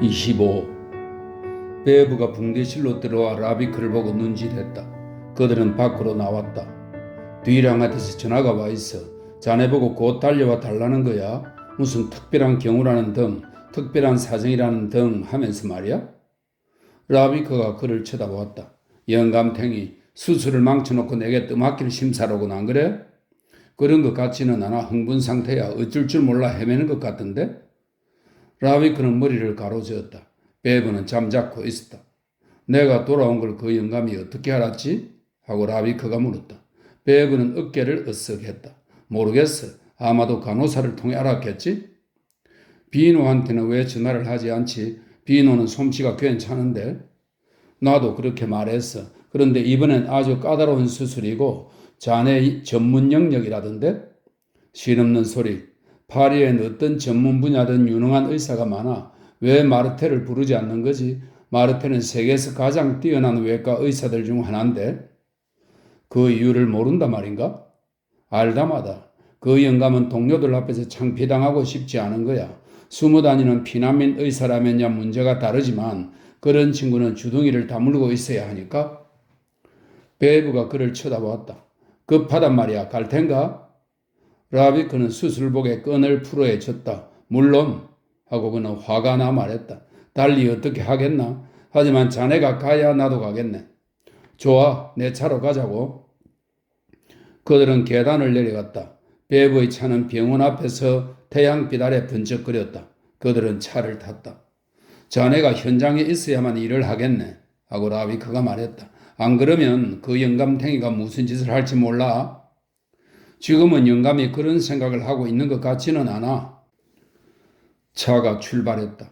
25. 베브가 붕대실로 들어와 라비크를 보고 눈짓했다. 그들은 밖으로 나왔다. 뒤랑한테서 전화가 와 있어. 자네 보고 곧 달려와 달라는 거야? 무슨 특별한 경우라는 등, 특별한 사정이라는 등 하면서 말이야? 라비크가 그를 쳐다보았다. 영감탱이, 수술을 망쳐놓고 내게 뜸학기를 심사로군 안 그래? 그런 것 같지는 않아. 흥분 상태야. 어쩔 줄 몰라 헤매는 것 같던데? 라비크는 머리를 가로저었다. 베브는 잠자코 있었다. 내가 돌아온 걸 그 영감이 어떻게 알았지? 하고 라비크가 물었다. 베브는 어깨를 으쓱했다. 모르겠어. 아마도 간호사를 통해 알았겠지? 비노한테는 왜 전화를 하지 않지? 비노는 솜씨가 괜찮은데? 나도 그렇게 말했어. 그런데 이번엔 아주 까다로운 수술이고 자네 전문 영역이라던데? 실없는 소리. 파리엔 어떤 전문 분야든 유능한 의사가 많아. 왜 마르테를 부르지 않는 거지? 마르테는 세계에서 가장 뛰어난 외과 의사들 중 하나인데. 그 이유를 모른다 말인가? 알다마다. 그 영감은 동료들 앞에서 창피당하고 싶지 않은 거야. 숨어 다니는 피난민 의사라면야 문제가 다르지만 그런 친구는 주둥이를 다물고 있어야 하니까. 베이브가 그를 쳐다보았다. 급하단 말이야. 갈 텐가? 라비크는 수술복에 끈을 풀어해 줬다. 물론 하고 그는 화가 나 말했다. 달리 어떻게 하겠나? 하지만 자네가 가야 나도 가겠네. 좋아, 내 차로 가자고. 그들은 계단을 내려갔다. 베브의 차는 병원 앞에서 태양빛 아래 번쩍거렸다. 그들은 차를 탔다. 자네가 현장에 있어야만 일을 하겠네. 하고 라비크가 말했다. 안 그러면 그 영감탱이가 무슨 짓을 할지 몰라. 지금은 영감이 그런 생각을 하고 있는 것 같지는 않아. 차가 출발했다.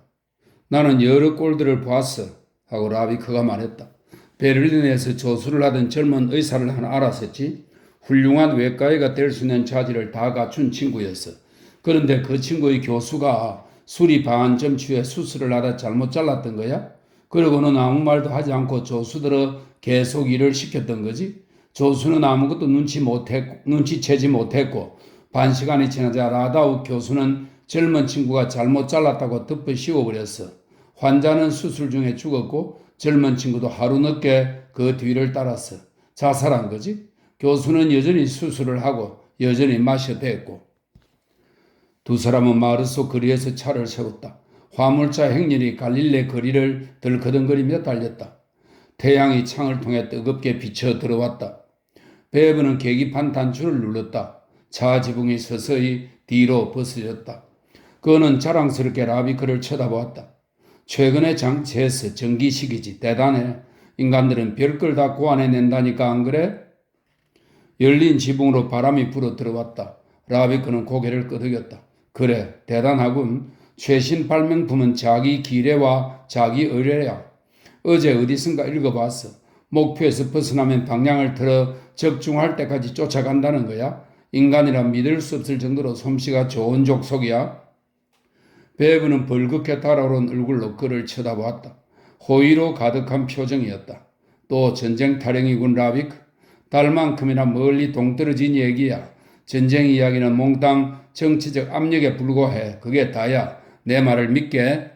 나는 여러 꼴들을 보았어. 하고 라비크가 말했다. 베를린에서 조수를 하던 젊은 의사를 하나 알았었지. 훌륭한 외과의가 될 수 있는 자질을 다 갖춘 친구였어. 그런데 그 친구의 교수가 술이 반점 취해 수술을 하다 잘못 잘랐던 거야. 그러고는 아무 말도 하지 않고 조수들을 계속 일을 시켰던 거지. 조수는 아무것도 눈치채지 못했고 반 시간이 지나자 라다우 교수는 젊은 친구가 잘못 잘랐다고 덮어 씌워버렸어. 환자는 수술 중에 죽었고 젊은 친구도 하루 늦게 그 뒤를 따랐어. 자살한 거지. 교수는 여전히 수술을 하고 여전히 마셔댔고. 두 사람은 마을 속 거리에서 차를 세웠다. 화물차 행렬이 갈릴레 거리를 덜커덩거리며 달렸다. 태양이 창을 통해 뜨겁게 비쳐 들어왔다. 베브는 계기판 단추를 눌렀다. 차 지붕이 서서히 뒤로 벗어졌다. 그는 자랑스럽게 라비크를 쳐다보았다. 최근에 장치해서 전기식이지. 대단해. 인간들은 별걸 다 고안해낸다니까 안 그래? 열린 지붕으로 바람이 불어 들어왔다. 라비크는 고개를 끄덕였다. 그래, 대단하군. 최신 발명품은 자기 기뢰와 자기 의뢰야. 어제 어디선가 읽어봤어. 목표에서 벗어나면 방향을 틀어 적중할 때까지 쫓아간다는 거야. 인간이라 믿을 수 없을 정도로 솜씨가 좋은 족속이야. 베브는 벌겋게 달아오른 얼굴로 그를 쳐다보았다. 호의로 가득한 표정이었다. 또 전쟁 타령이군 라비크. 달만큼이나 멀리 동떨어진 얘기야. 전쟁 이야기는 몽땅 정치적 압력에 불과해. 그게 다야. 내 말을 믿게.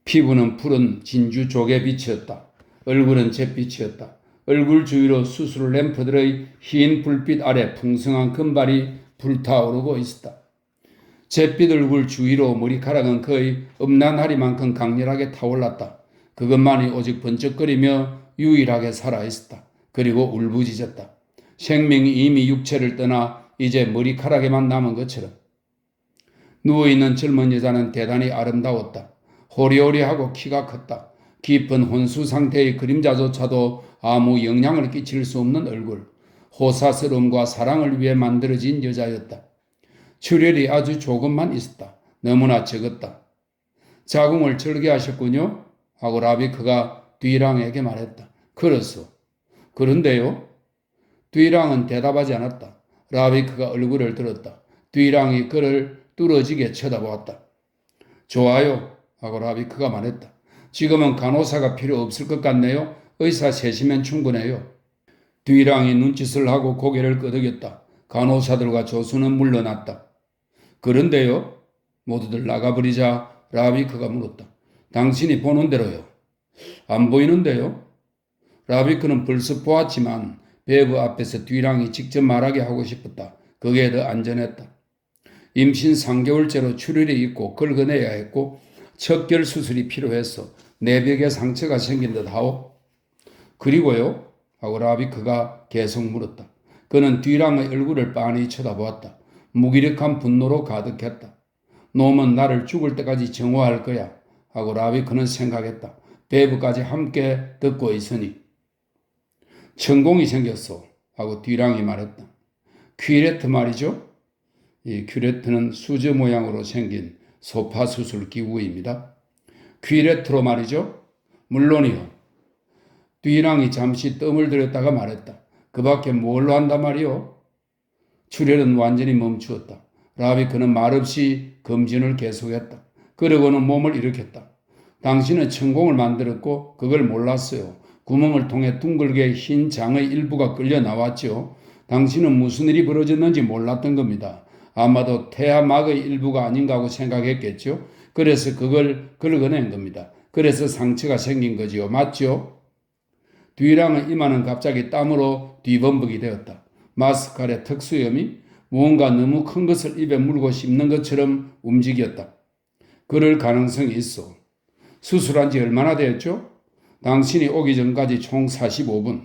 피부는 푸른 진주 조개 빛이었다. 얼굴은 잿빛이었다. 얼굴 주위로 수술 램프들의 흰 불빛 아래 풍성한 금발이 불타오르고 있었다. 잿빛 얼굴 주위로 머리카락은 거의 음란하리만큼 강렬하게 타올랐다. 그것만이 오직 번쩍거리며 유일하게 살아있었다. 그리고 울부짖었다. 생명이 이미 육체를 떠나 이제 머리카락에만 남은 것처럼. 누워있는 젊은 여자는 대단히 아름다웠다. 호리호리하고 키가 컸다. 깊은 혼수 상태의 그림자조차도 아무 영향을 끼칠 수 없는 얼굴. 호사스러움과 사랑을 위해 만들어진 여자였다. 출혈이 아주 조금만 있었다. 너무나 적었다. 자궁을 절개하셨군요. 하고 라비크가 뒤랑에게 말했다. 그렇소. 그런데요? 뒤랑은 대답하지 않았다. 라비크가 얼굴을 들었다. 뒤랑이 그를 뚫어지게 쳐다보았다. 좋아요. 하고 라비크가 말했다. 지금은 간호사가 필요 없을 것 같네요. 의사 셋이면 충분해요. 뒤랑이 눈짓을 하고 고개를 끄덕였다. 간호사들과 조수는 물러났다. 그런데요? 모두들 나가버리자 라비크가 물었다. 당신이 보는 대로요. 안 보이는데요? 라비크는 벌써 보았지만 베브 앞에서 뒤랑이 직접 말하게 하고 싶었다. 그게 더 안전했다. 임신 3개월째로 출혈이 있고 긁어내야 했고 척결 수술이 필요해서 내벽에 상처가 생긴 듯하오. 그리고요? 하고 라비크가 계속 물었다. 그는 뒤랑의 얼굴을 빤히 쳐다보았다. 무기력한 분노로 가득했다. 놈은 나를 죽을 때까지 정오할 거야 하고 라비크는 생각했다. 베브까지 함께 듣고 있으니. 천공이 생겼어 하고 뒤랑이 말했다. 퀴레트 말이죠? 이 퀴레트는 수저 모양으로 생긴 소파 수술 기구입니다. 퀴레트로 말이죠? 물론이요. 뒤랑이 잠시 뜸을 들였다가 말했다. 그 밖에 뭘로 한단 말이요? 출혈은 완전히 멈추었다. 라비크는 말없이 검진을 계속했다. 그러고는 몸을 일으켰다. 당신은 천공을 만들었고 그걸 몰랐어요. 구멍을 통해 둥글게 흰 장의 일부가 끌려 나왔죠. 당신은 무슨 일이 벌어졌는지 몰랐던 겁니다. 아마도 태아막의 일부가 아닌가 하고 생각했겠죠. 그래서 그걸 긁어낸 겁니다. 그래서 상처가 생긴 거지요. 맞죠? 뒤랑의 이마는 갑자기 땀으로 뒤범벅이 되었다. 마스칼의 특수염이 무언가 너무 큰 것을 입에 물고 씹는 것처럼 움직였다. 그럴 가능성이 있어. 수술한 지 얼마나 되었죠? 당신이 오기 전까지 총 45분.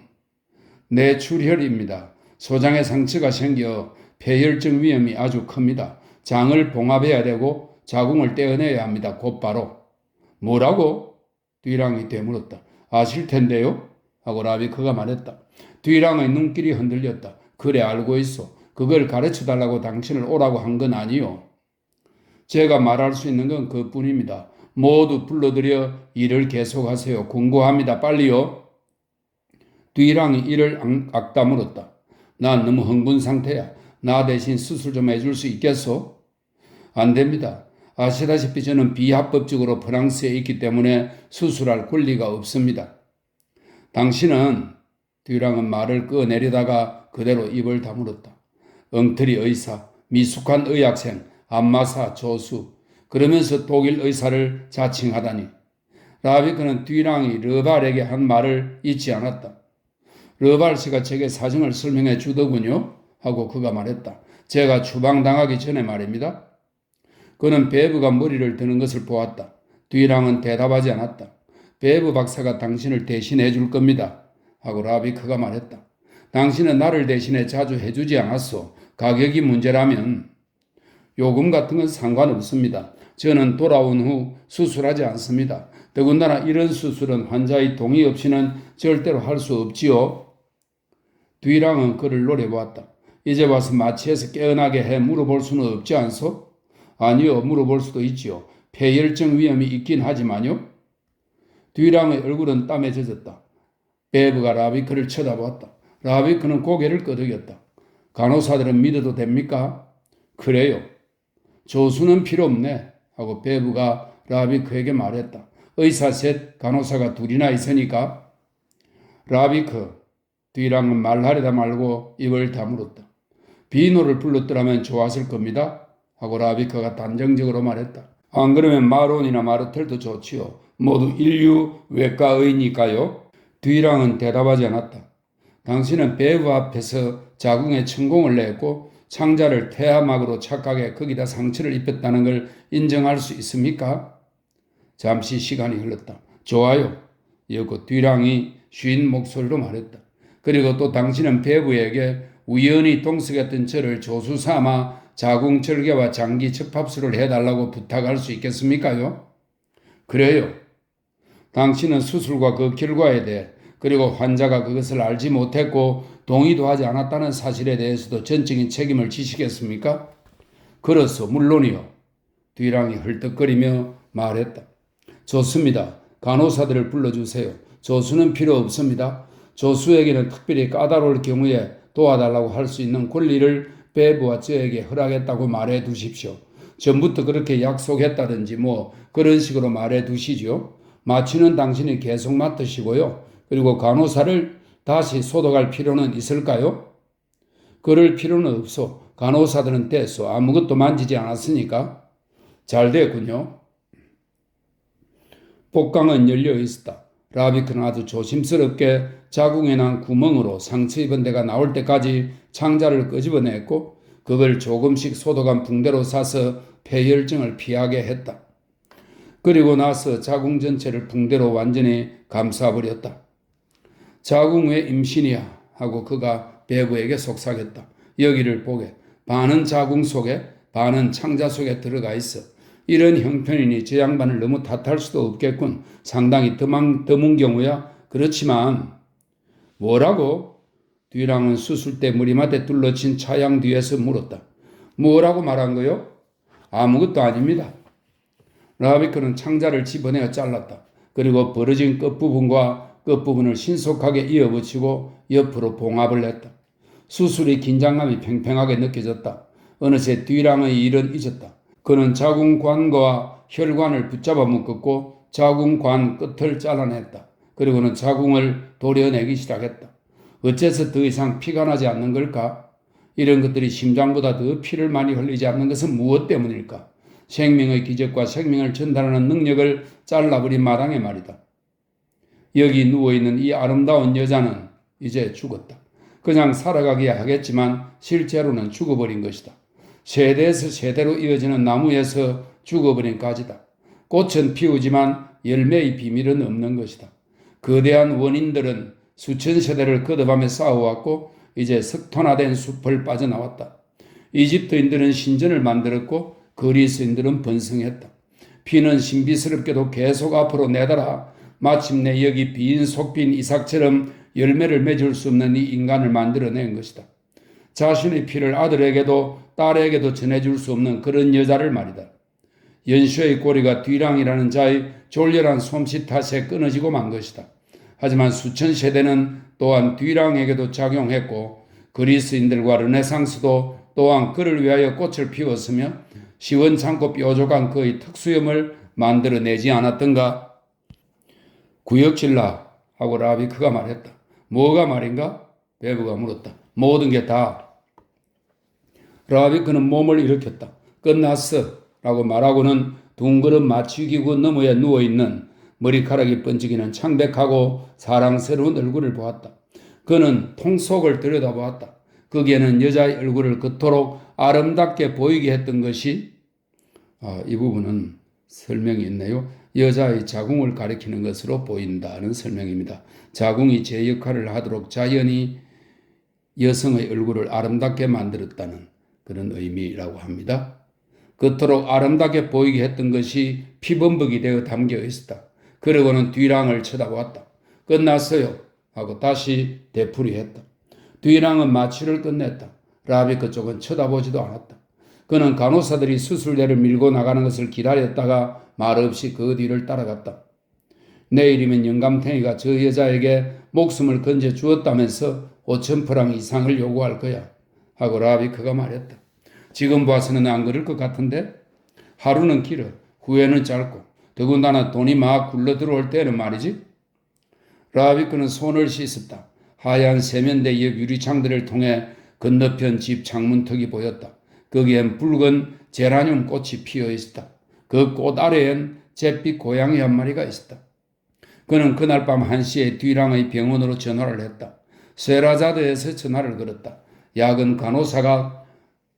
뇌출혈입니다. 소장에 상처가 생겨 폐혈증 위험이 아주 큽니다. 장을 봉합해야 되고 자궁을 떼어내야 합니다. 곧바로. 뭐라고? 뒤랑이 되물었다. 아실 텐데요? 하고 라비크가 말했다. 뒤랑의 눈길이 흔들렸다. 그래 알고 있어. 그걸 가르쳐달라고 당신을 오라고 한 건 아니요. 제가 말할 수 있는 건 그뿐입니다. 모두 불러들여 일을 계속하세요. 궁금합니다. 빨리요. 뒤랑이 이를 악다물었다. 난 너무 흥분 상태야. 나 대신 수술 좀 해줄 수 있겠소? 안 됩니다. 아시다시피 저는 비합법적으로 프랑스에 있기 때문에 수술할 권리가 없습니다. 당신은 뒤랑은 말을 꺼내려다가 그대로 입을 다물었다. 엉터리 의사, 미숙한 의학생, 안마사, 조수, 그러면서 독일 의사를 자칭하다니. 라비크는 뒤랑이 르발에게 한 말을 잊지 않았다. 르발 씨가 제게 사정을 설명해 주더군요. 하고 그가 말했다. 제가 추방당하기 전에 말입니다. 그는 베브가 머리를 드는 것을 보았다. 뒤랑은 대답하지 않았다. 베브 박사가 당신을 대신해 줄 겁니다. 하고 라비크가 말했다. 당신은 나를 대신해 자주 해주지 않았소. 가격이 문제라면. 요금 같은 건 상관없습니다. 저는 돌아온 후 수술하지 않습니다. 더군다나 이런 수술은 환자의 동의 없이는 절대로 할 수 없지요. 뒤랑은 그를 노려보았다. 이제 와서 마취해서 깨어나게 해 물어볼 수는 없지 않소? 아니요, 물어볼 수도 있지요. 폐혈증 위험이 있긴 하지만요. 뒤랑의 얼굴은 땀에 젖었다. 베브가 라비크를 쳐다보았다. 라비크는 고개를 끄덕였다. 간호사들은 믿어도 됩니까? 그래요. 조수는 필요 없네. 하고 베브가 라비크에게 말했다. 의사 셋, 간호사가 둘이나 있으니까. 라비크, 뒤랑은 말하려다 말고 입을 다물었다. 비노를 불렀더라면 좋았을 겁니다. 하고 라비크가 단정적으로 말했다. 안 그러면 마론이나 마르텔도 좋지요. 모두 인류 외과의니까요. 뒤랑은 대답하지 않았다. 당신은 베브 앞에서 자궁에 천공을 냈고 창자를 태아막으로 착각해 거기다 상처를 입혔다는 걸 인정할 수 있습니까? 잠시 시간이 흘렀다. 좋아요. 이었고 뒤랑이 쉰 목소리로 말했다. 그리고 또 당신은 베브에게 우연히 동석했던 저를 조수 삼아 자궁 절개와 장기 접합술을 해달라고 부탁할 수 있겠습니까요? 그래요. 당신은 수술과 그 결과에 대해 그리고 환자가 그것을 알지 못했고 동의도 하지 않았다는 사실에 대해서도 전적인 책임을 지시겠습니까? 그렇소, 물론이요. 뒤랑이 헐떡거리며 말했다. 좋습니다. 간호사들을 불러주세요. 조수는 필요 없습니다. 조수에게는 특별히 까다로울 경우에 도와달라고 할 수 있는 권리를 베브와 저에게 허락했다고 말해 두십시오. 전부터 그렇게 약속했다든지 뭐 그런 식으로 말해 두시죠. 마취는 당신이 계속 맡으시고요. 그리고 간호사를 다시 소독할 필요는 있을까요? 그럴 필요는 없어. 간호사들은 됐어. 아무것도 만지지 않았으니까. 잘 됐군요. 복강은 열려 있었다. 라비크는 아주 조심스럽게 자궁에 난 구멍으로 상처 입은 데가 나올 때까지 창자를 끄집어냈고 그걸 조금씩 소독한 붕대로 싸서 폐혈증을 피하게 했다. 그리고 나서 자궁 전체를 붕대로 완전히 감싸버렸다. 자궁 왜 임신이야? 하고 그가 배부에게 속삭였다. 여기를 보게. 반은 자궁 속에 반은 창자 속에 들어가 있어. 이런 형편이니 저 양반을 너무 탓할 수도 없겠군. 상당히 드문 경우야. 그렇지만 뭐라고? 뒤랑은 수술 때 머리맡에 둘러친 차양 뒤에서 물었다. 뭐라고 말한 거요? 아무것도 아닙니다. 라비크는 창자를 집어내어 잘랐다. 그리고 벌어진 끝부분과 끝부분을 신속하게 이어붙이고 옆으로 봉합을 했다. 수술의 긴장감이 팽팽하게 느껴졌다. 어느새 뒤랑의 일은 잊었다. 그는 자궁관과 혈관을 붙잡아 묶었고 자궁관 끝을 잘라냈다. 그리고는 자궁을 도려내기 시작했다. 어째서 더 이상 피가 나지 않는 걸까? 이런 것들이 심장보다 더 피를 많이 흘리지 않는 것은 무엇 때문일까? 생명의 기적과 생명을 전달하는 능력을 잘라버린 마당에 말이다. 여기 누워있는 이 아름다운 여자는 이제 죽었다. 그냥 살아가기야 하겠지만 실제로는 죽어버린 것이다. 세대에서 세대로 이어지는 나무에서 죽어버린 가지다. 꽃은 피우지만 열매의 비밀은 없는 것이다. 거대한 원인들은 수천 세대를 거듭하며 쌓아왔고 이제 석탄화된 숲을 빠져나왔다. 이집트인들은 신전을 만들었고 그리스인들은 번성했다. 피는 신비스럽게도 계속 앞으로 내달아 마침내 여기 비인 속빈 이삭처럼 열매를 맺을 수 없는 이 인간을 만들어낸 것이다. 자신의 피를 아들에게도 딸에게도 전해줄 수 없는 그런 여자를 말이다. 연수의 꼬리가 뒤랑이라는 자의 졸렬한 솜씨 탓에 끊어지고 만 것이다. 하지만 수천 세대는 또한 뒤랑에게도 작용했고 그리스인들과 르네상스도 또한 그를 위하여 꽃을 피웠으며 시원찮고 뾰족한 그의 특수염을 만들어내지 않았던가? 구역질라 하고 라비크가 말했다. 뭐가 말인가? 베브가 물었다. 모든 게 다. 라비크는 몸을 일으켰다. 끝났어 라고 말하고는 둥그런 마취기구 너머에 누워있는 머리카락이 번지기는 창백하고 사랑스러운 얼굴을 보았다. 그는 통 속을 들여다보았다. 거기에는 여자의 얼굴을 그토록 아름답게 보이게 했던 것이 이 부분은 설명이 있네요. 여자의 자궁을 가리키는 것으로 보인다는 설명입니다. 자궁이 제 역할을 하도록 자연이 여성의 얼굴을 아름답게 만들었다는 그런 의미라고 합니다. 그토록 아름답게 보이게 했던 것이 피범벅이 되어 담겨 있었다. 그러고는 뒤랑을 쳐다보았다. 끝났어요 하고 다시 되풀이했다. 뒤랑은 마취를 끝냈다. 라비크 쪽은 쳐다보지도 않았다. 그는 간호사들이 수술대를 밀고 나가는 것을 기다렸다가 말없이 그 뒤를 따라갔다. 내일이면 영감탱이가 저 여자에게 목숨을 건져 주었다면서 5,000프랑 이상을 요구할 거야 하고 라비크가 말했다. 지금 봐서는 안 그럴 것 같은데? 하루는 길어, 후회는 짧고, 더군다나 돈이 막 굴러 들어올 때는 말이지. 라비크는 손을 씻었다. 하얀 세면대 옆 유리창들을 통해 건너편 집 창문턱이 보였다. 거기엔 붉은 제라늄 꽃이 피어 있었다. 그 꽃 아래엔 잿빛 고양이 한 마리가 있었다. 그는 그날 밤 1시에 뒤랑의 병원으로 전화를 했다. 세라자드에서 전화를 걸었다. 야근 간호사가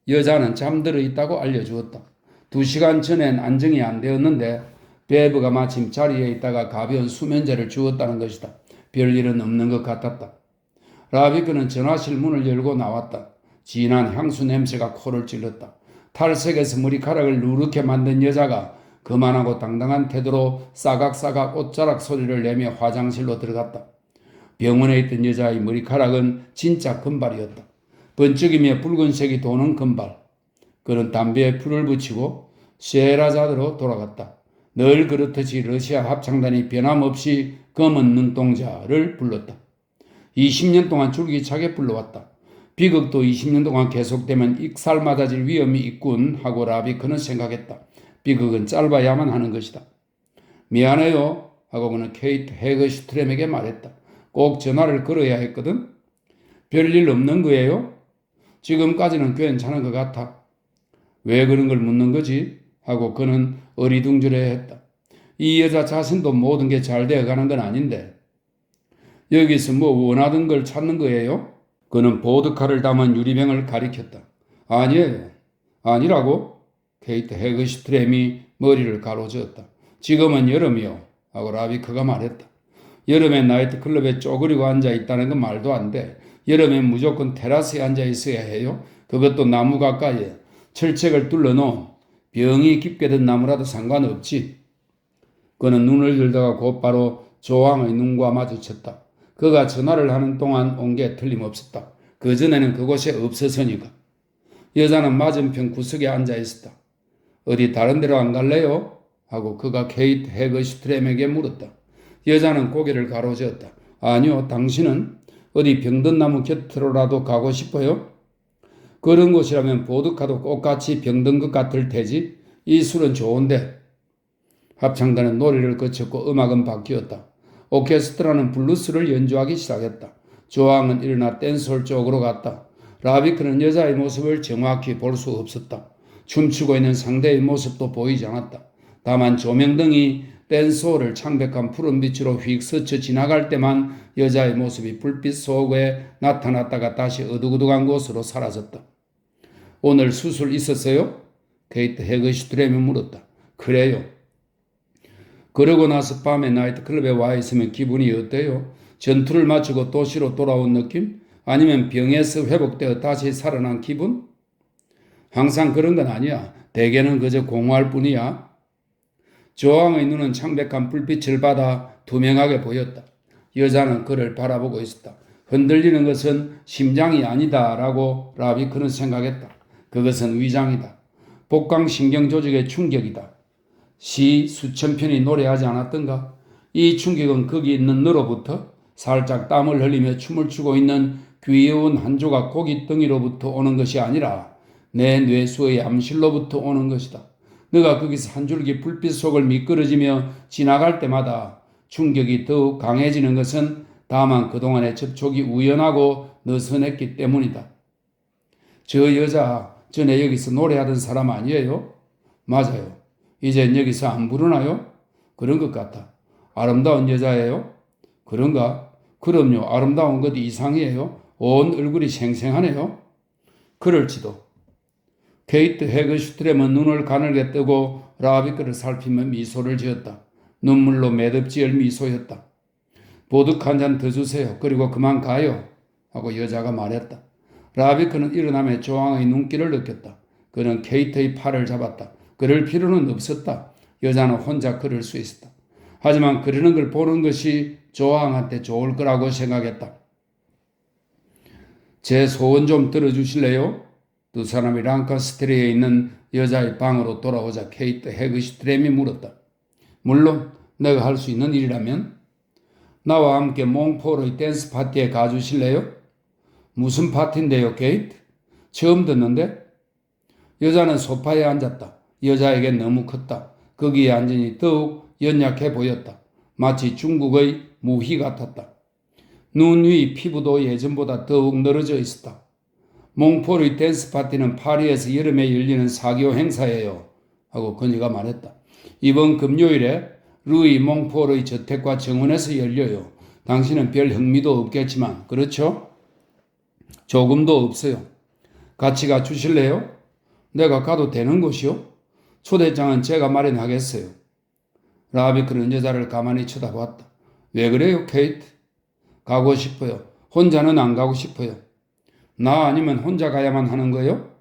여자는 잠들어 있다고 알려주었다. 2시간 전엔 안정이 안 되었는데 베브가 마침 자리에 있다가 가벼운 수면제를 주었다는 것이다. 별일은 없는 것 같았다. 라비크는 전화실 문을 열고 나왔다. 진한 향수 냄새가 코를 찔렀다. 탈색에서 머리카락을 누렇게 만든 여자가 거만하고 당당한 태도로 싸각싸각 옷자락 소리를 내며 화장실로 들어갔다. 병원에 있던 여자의 머리카락은 진짜 금발이었다. 번쩍이며 붉은색이 도는 금발. 그는 담배에 불을 붙이고 셰라자드로 돌아갔다. 늘 그렇듯이 러시아 합창단이 변함없이 검은 눈동자를 불렀다. 20년 동안 줄기차게 불러왔다. 비극도 20년 동안 계속되면 익살맞아질 위험이 있군 하고 라비크는 생각했다. 비극은 짧아야만 하는 것이다. 미안해요 하고 그는 케이트 헤거슈트렘에게 말했다. 꼭 전화를 걸어야 했거든? 별일 없는 거예요? 지금까지는 괜찮은 것 같아. 왜 그런 걸 묻는 거지? 하고 그는 어리둥절해했다. 이 여자 자신도 모든 게 잘 되어가는 건 아닌데 여기서 뭐 원하던 걸 찾는 거예요? 그는 보드카를 담은 유리병을 가리켰다. 아니에요. 아니라고? 케이트 헤그슈트렘이 머리를 가로저었다. 지금은 여름이요. 하고 라비크가 말했다. 여름에 나이트클럽에 쪼그리고 앉아있다는 건 말도 안 돼. 여름엔 무조건 테라스에 앉아있어야 해요. 그것도 나무 가까이에. 철책을 뚫어놓은 병이 깊게 든 나무라도 상관없지. 그는 눈을 들다가 곧바로 조항의 눈과 마주쳤다. 그가 전화를 하는 동안 온 게 틀림없었다. 그전에는 그곳에 없어서니까. 여자는 맞은편 구석에 앉아있었다. 어디 다른 데로 안 갈래요? 하고 그가 케이트 헤그슈트렘에게 물었다. 여자는 고개를 가로저었다. 아니요, 당신은 어디 병든 나무 곁으로라도 가고 싶어요? 그런 곳이라면 보드카도 똑같이 병든 것 같을 테지. 이 술은 좋은데. 합창단은 노래를 거쳤고 음악은 바뀌었다. 오케스트라는 블루스를 연주하기 시작했다. 조항은 일어나 댄스홀 쪽으로 갔다. 라비크는 여자의 모습을 정확히 볼 수 없었다. 춤추고 있는 상대의 모습도 보이지 않았다. 다만 조명등이 댄스홀을 창백한 푸른 빛으로 휙 스쳐 지나갈 때만 여자의 모습이 불빛 속에 나타났다가 다시 어둑어둑한 곳으로 사라졌다. 오늘 수술 있었어요? 케이트 헤그슈트렘이 물었다. 그래요. 그러고 나서 밤에 나이트클럽에 와 있으면 기분이 어때요? 전투를 마치고 도시로 돌아온 느낌? 아니면 병에서 회복되어 다시 살아난 기분? 항상 그런 건 아니야. 대개는 그저 공허할 뿐이야. 조항의 눈은 창백한 불빛을 받아 투명하게 보였다. 여자는 그를 바라보고 있었다. 흔들리는 것은 심장이 아니다라고 라비크는 생각했다. 그것은 위장이다. 복강신경 조직의 충격이다. 시 수천 편이 노래하지 않았던가? 이 충격은 거기 있는 너로부터 살짝 땀을 흘리며 춤을 추고 있는 귀여운 한 조각 고기 덩이로부터 오는 것이 아니라 내 뇌수의 암실로부터 오는 것이다. 너가 거기서 한 줄기 불빛 속을 미끄러지며 지나갈 때마다 충격이 더욱 강해지는 것은 다만 그동안의 접촉이 우연하고 느슨했기 때문이다. 저 여자 전에 여기서 노래하던 사람 아니에요? 맞아요. 이젠 여기서 안 부르나요? 그런 것 같아. 아름다운 여자예요? 그런가? 그럼요. 아름다운 것 이상이에요. 온 얼굴이 생생하네요. 그럴지도. 케이트 헤그슈트렘은 눈을 가늘게 뜨고 라비크를 살피며 미소를 지었다. 눈물로 매듭지을 미소였다. 보드카 한 잔 더 주세요. 그리고 그만 가요. 하고 여자가 말했다. 라비크는 일어나며 조항의 눈길을 느꼈다. 그는 케이트의 팔을 잡았다. 그럴 필요는 없었다. 여자는 혼자 걸을 수 있었다. 하지만 그러는 걸 보는 것이 조항한테 좋을 거라고 생각했다. 제 소원 좀 들어주실래요? 두 사람이 랑카스테리에 있는 여자의 방으로 돌아오자 케이트 헤그슈트렘이 물었다. 물론 내가 할 수 있는 일이라면? 나와 함께 몽포르의 댄스 파티에 가주실래요? 무슨 파티인데요, 케이트? 처음 듣는데? 여자는 소파에 앉았다. 여자에게 너무 컸다. 거기에 앉으니 더욱 연약해 보였다. 마치 중국의 무희 같았다. 눈 위 피부도 예전보다 더욱 늘어져 있었다. 몽포르의 댄스 파티는 파리에서 여름에 열리는 사교 행사예요. 하고 그녀가 말했다. 이번 금요일에 루이 몽포르의 저택과 정원에서 열려요. 당신은 별 흥미도 없겠지만 그렇죠? 조금도 없어요. 같이 가 주실래요? 내가 가도 되는 곳이요? 초대장은 제가 마련하겠어요. 라비크는 여자를 가만히 쳐다보았다. 왜 그래요, 케이트? 가고 싶어요. 혼자는 안 가고 싶어요. 나 아니면 혼자 가야만 하는 거요?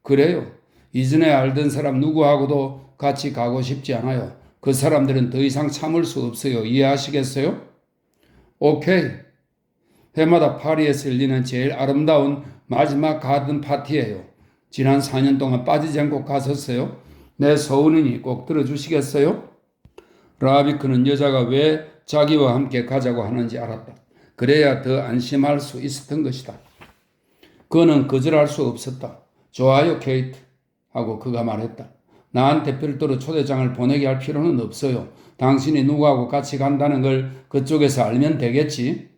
그래요. 이전에 알던 사람 누구하고도 같이 가고 싶지 않아요. 그 사람들은 더 이상 참을 수 없어요. 이해하시겠어요? 오케이. 해마다 파리에서 열리는 제일 아름다운 마지막 가든 파티예요. 지난 4년 동안 빠지지 않고 갔었어요. 내 소원이니 꼭 들어주시겠어요? 라비크는 여자가 왜 자기와 함께 가자고 하는지 알았다. 그래야 더 안심할 수 있었던 것이다. 그는 거절할 수 없었다. 좋아요, 케이트. 하고 그가 말했다. 나한테 별도로 초대장을 보내게 할 필요는 없어요. 당신이 누구하고 같이 간다는 걸 그쪽에서 알면 되겠지.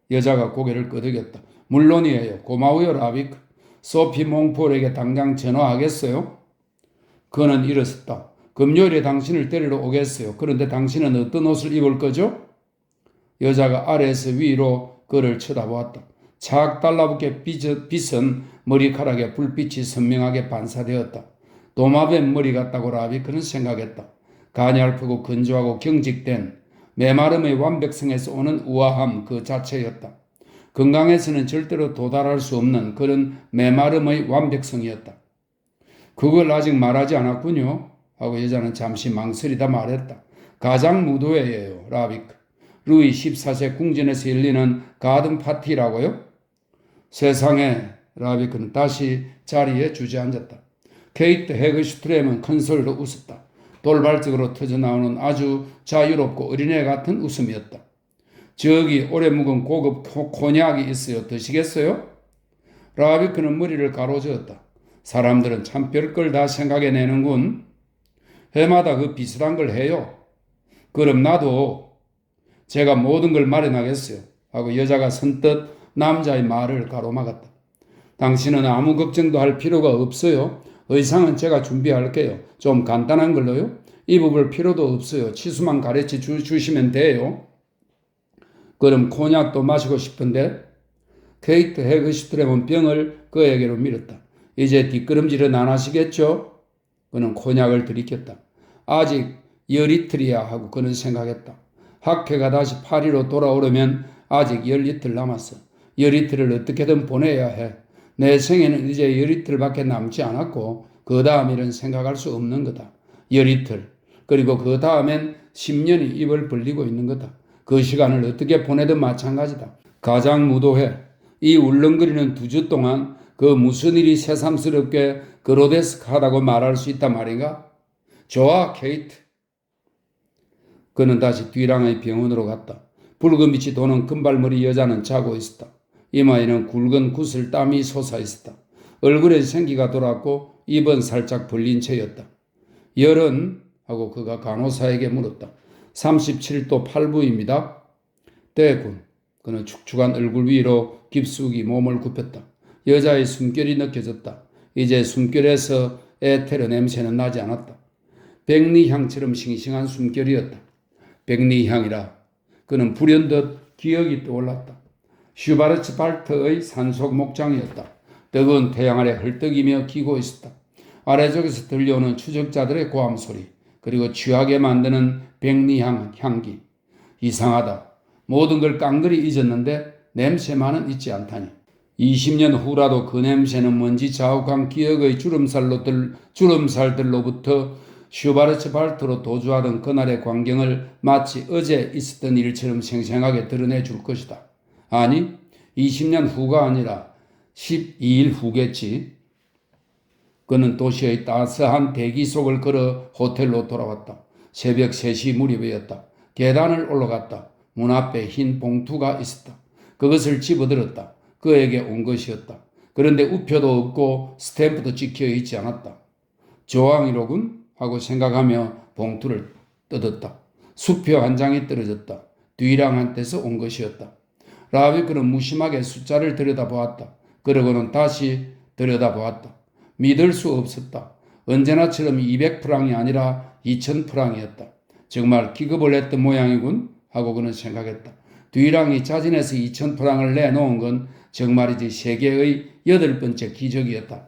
여자가 고개를 끄덕였다. 물론이에요. 고마워요, 라비크. 소피 몽폴에게 당장 전화하겠어요? 그는 일어섰다. 금요일에 당신을 데리러 오겠어요. 그런데 당신은 어떤 옷을 입을 거죠? 여자가 아래에서 위로 그를 쳐다보았다. 착 달라붙게 빗은 머리카락에 불빛이 선명하게 반사되었다. 도마뱀 머리 같다고 라비크는 생각했다. 가냘프고 건조하고 경직된 메마름의 완벽성에서 오는 우아함 그 자체였다. 건강에서는 절대로 도달할 수 없는 그런 메마름의 완벽성이었다. 그걸 아직 말하지 않았군요. 하고 여자는 잠시 망설이다 말했다. 가장 무도회예요, 라비크. 루이 14세 궁전에서 열리는 가든 파티라고요? 세상에, 라비크는 다시 자리에 주저앉았다. 케이트 헤그슈트렘은 큰 소리로 웃었다. 돌발적으로 터져나오는 아주 자유롭고 어린애 같은 웃음이었다. 저기 오래 묵은 고급 코냑이 있어요. 드시겠어요? 라비크는 머리를 가로저었다. 사람들은 참 별걸 다 생각해내는군. 해마다 그 비슷한 걸 해요. 그럼 나도 제가 모든 걸 마련하겠어요. 하고 여자가 선뜻 남자의 말을 가로막았다. 당신은 아무 걱정도 할 필요가 없어요. 의상은 제가 준비할게요. 좀 간단한 걸로요. 입을 필요도 없어요. 치수만 가르쳐 주시면 돼요. 그럼 코냑도 마시고 싶은데? 케이트 헤그슈트렘은 병을 그에게로 밀었다. 이제 뒷걸음질은 안 하시겠죠? 그는 코냑을 들이켰다. 아직 열이틀이야 하고 그는 생각했다. 학회가 다시 파리로 돌아오려면 아직 10이틀 남았어. 10이틀을 어떻게든 보내야 해. 내 생에는 이제 10이틀밖에 남지 않았고 그 다음 일은 생각할 수 없는 거다. 10이틀. 그리고 그 다음엔 10년이 입을 벌리고 있는 거다. 그 시간을 어떻게 보내든 마찬가지다. 가장 무도해. 이 울렁거리는 2주 동안 그 무슨 일이 새삼스럽게 그로데스크하다고 말할 수 있단 말인가? 좋아, 케이트. 그는 다시 뒤랑의 병원으로 갔다. 붉은 빛이 도는 금발머리 여자는 자고 있었다. 이마에는 굵은 구슬 땀이 솟아 있었다. 얼굴에 생기가 돌았고 입은 살짝 벌린 채였다. 열은? 하고 그가 간호사에게 물었다. 37도 8부입니다. 대군. 그는 축축한 얼굴 위로 깊숙이 몸을 굽혔다. 여자의 숨결이 느껴졌다. 이제 숨결에서 에테르 냄새는 나지 않았다. 백리향처럼 싱싱한 숨결이었다. 백리향이라. 그는 불현듯 기억이 떠올랐다. 슈바르츠 발트의 산속 목장이었다. 뜨거운 태양 아래 헐떡이며 기고 있었다. 아래쪽에서 들려오는 추적자들의 고함 소리, 그리고 취하게 만드는 백리향 향기. 이상하다. 모든 걸 깡그리 잊었는데 냄새만은 잊지 않다니. 20년 후라도 그 냄새는 뭔지 자욱한 기억의 주름살들로부터 슈바르츠 발트로 도주하던 그날의 광경을 마치 어제 있었던 일처럼 생생하게 드러내 줄 것이다. 아니, 20년 후가 아니라 12일 후겠지. 그는 도시의 따스한 대기 속을 걸어 호텔로 돌아왔다. 새벽 3시 무렵이었다. 계단을 올라갔다. 문 앞에 흰 봉투가 있었다. 그것을 집어들었다. 그에게 온 것이었다. 그런데 우표도 없고 스탬프도 찍혀 있지 않았다. 조항이로군 하고 생각하며 봉투를 뜯었다. 수표 한 장이 떨어졌다. 뒤랑한테서 온 것이었다. 라비크는 무심하게 숫자를 들여다보았다. 그러고는 다시 들여다보았다. 믿을 수 없었다. 언제나처럼 200프랑이 아니라 2000프랑이었다. 정말 기겁을 했던 모양이군 하고 그는 생각했다. 뒤랑이 자진해서 2000프랑을 내놓은 건 정말이지 세계의 8번째 기적이었다.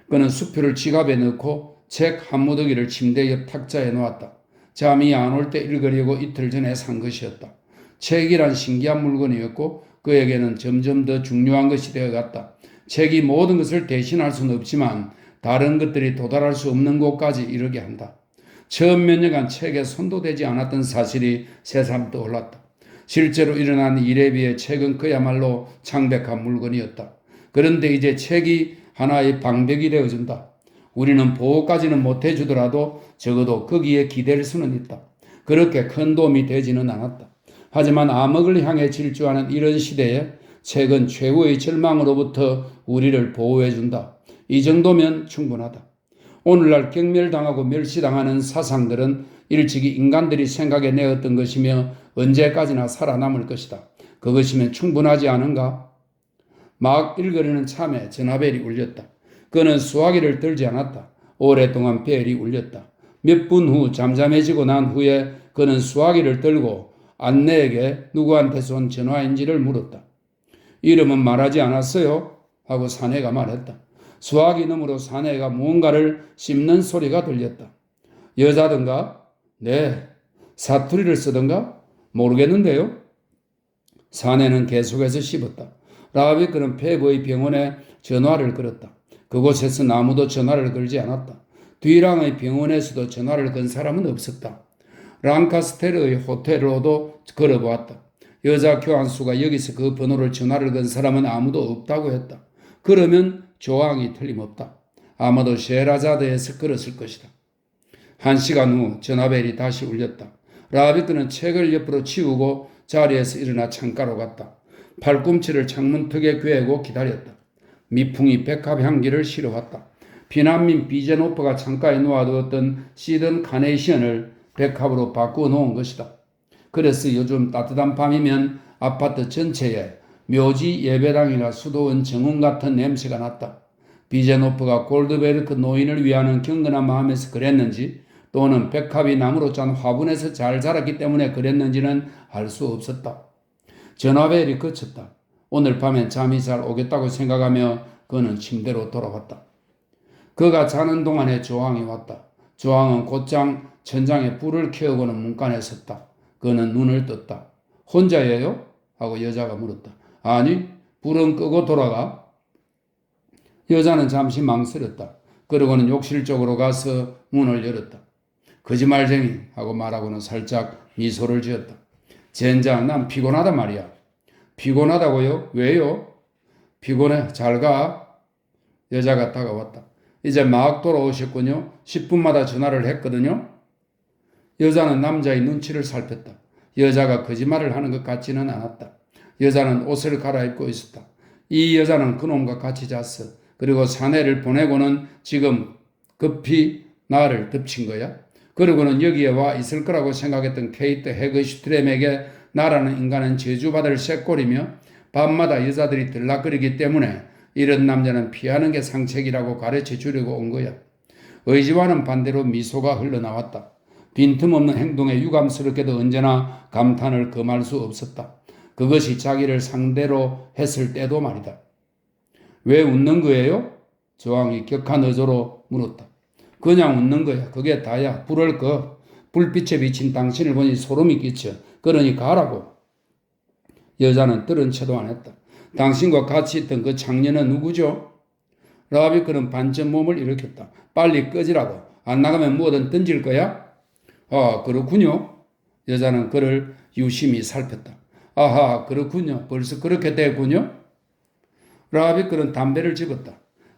그는 수표를 지갑에 넣고 책 한 무더기를 침대 옆 탁자에 놓았다. 잠이 안 올 때 읽으려고 이틀 전에 산 것이었다. 책이란 신기한 물건이었고 그에게는 점점 더 중요한 것이 되어갔다. 책이 모든 것을 대신할 수는 없지만 다른 것들이 도달할 수 없는 곳까지 이르게 한다. 처음 몇 년간 책에 손도 대지 않았던 사실이 새삼 떠올랐다. 실제로 일어난 일에 비해 책은 그야말로 창백한 물건이었다. 그런데 이제 책이 하나의 방벽이 되어준다. 우리는 보호까지는 못해주더라도 적어도 거기에 기댈 수는 있다. 그렇게 큰 도움이 되지는 않았다. 하지만 암흑을 향해 질주하는 이런 시대에 책은 최후의 절망으로부터 우리를 보호해준다. 이 정도면 충분하다. 오늘날 경멸당하고 멸시당하는 사상들은 일찍이 인간들이 생각해내었던 것이며 언제까지나 살아남을 것이다. 그것이면 충분하지 않은가? 막 일거리는 참에 전화벨이 울렸다. 그는 수화기를 들지 않았다. 오랫동안 벨이 울렸다. 몇 분 후 잠잠해지고 난 후에 그는 수화기를 들고 안내에게 누구한테서 온 전화인지를 물었다. 이름은 말하지 않았어요? 하고 사내가 말했다. 수화기 너머로 사내가 무언가를 씹는 소리가 들렸다. 여자든가? 네. 사투리를 쓰든가? 모르겠는데요. 사내는 계속해서 씹었다. 라합이 그는 페브의 병원에 전화를 걸었다. 그곳에서 아무도 전화를 걸지 않았다. 뒤랑의 병원에서도 전화를 건 사람은 없었다. 랑카스테르의 호텔로도 걸어보았다. 여자 교환수가 여기서 그 번호를 전화를 건 사람은 아무도 없다고 했다. 그러면 조항이 틀림없다. 아마도 셰라자드에서 걸었을 것이다. 1시간 후 전화벨이 다시 울렸다. 라합이 그는 책을 옆으로 치우고 자리에서 일어나 창가로 갔다. 팔꿈치를 창문턱에 괴고 기다렸다. 미풍이 백합 향기를 실어왔다. 피난민 비제노프가 창가에 놓아두었던 시든 카네이션을 백합으로 바꾸어 놓은 것이다. 그래서 요즘 따뜻한 밤이면 아파트 전체에 묘지 예배당이나 수도원 정원 같은 냄새가 났다. 비제노프가 골드베르크 노인을 위하는 경건한 마음에서 그랬는지 또는 백합이 나무로 짠 화분에서 잘 자랐기 때문에 그랬는지는 알 수 없었다. 전화벨이 그쳤다. 오늘 밤엔 잠이 잘 오겠다고 생각하며 그는 침대로 돌아왔다. 그가 자는 동안에 조항이 왔다. 조항은 곧장 천장에 불을 켜고는 문간에 섰다. 그는 눈을 떴다. 혼자예요? 하고 여자가 물었다. 아니, 불은 끄고 돌아가. 여자는 잠시 망설였다. 그러고는 욕실 쪽으로 가서 문을 열었다. 거짓말쟁이 하고 말하고는 살짝 미소를 지었다. 젠장, 난 피곤하다 말이야. 피곤하다고요? 왜요? 피곤해. 잘 가. 여자가 다가왔다. 이제 막 돌아오셨군요. 10분마다 전화를 했거든요. 여자는 남자의 눈치를 살폈다. 여자가 거짓말을 하는 것 같지는 않았다. 여자는 옷을 갈아입고 있었다. 이 여자는 그놈과 같이 잤어. 그리고 사내를 보내고는 지금 급히 나를 덮친 거야. 그리고는 여기에 와 있을 거라고 생각했던 케이트 헤그슈트렘에게 나라는 인간은 저주받을 쇳골이며 밤마다 여자들이 들락거리기 때문에 이런 남자는 피하는 게 상책이라고 가르쳐 주려고 온 거야. 의지와는 반대로 미소가 흘러나왔다. 빈틈없는 행동에 유감스럽게도 언제나 감탄을 금할 수 없었다. 그것이 자기를 상대로 했을 때도 말이다. 왜 웃는 거예요? 조항이 격한 어조로 물었다. 그냥 웃는 거야. 그게 다야. 불을 꺼. 불빛에 비친 당신을 보니 소름이 끼쳐. 그러니 가라고. 여자는 들은 채도 안 했다. 당신과 같이 있던 그 창녀는 누구죠? 라합이 그는 반전 몸을 일으켰다. 빨리 꺼지라고. 안 나가면 뭐든 던질 거야? 아, 그렇군요. 여자는 그를 유심히 살폈다. 아하, 그렇군요. 벌써 그렇게 됐군요. 라합이 그는 담배를 집었다.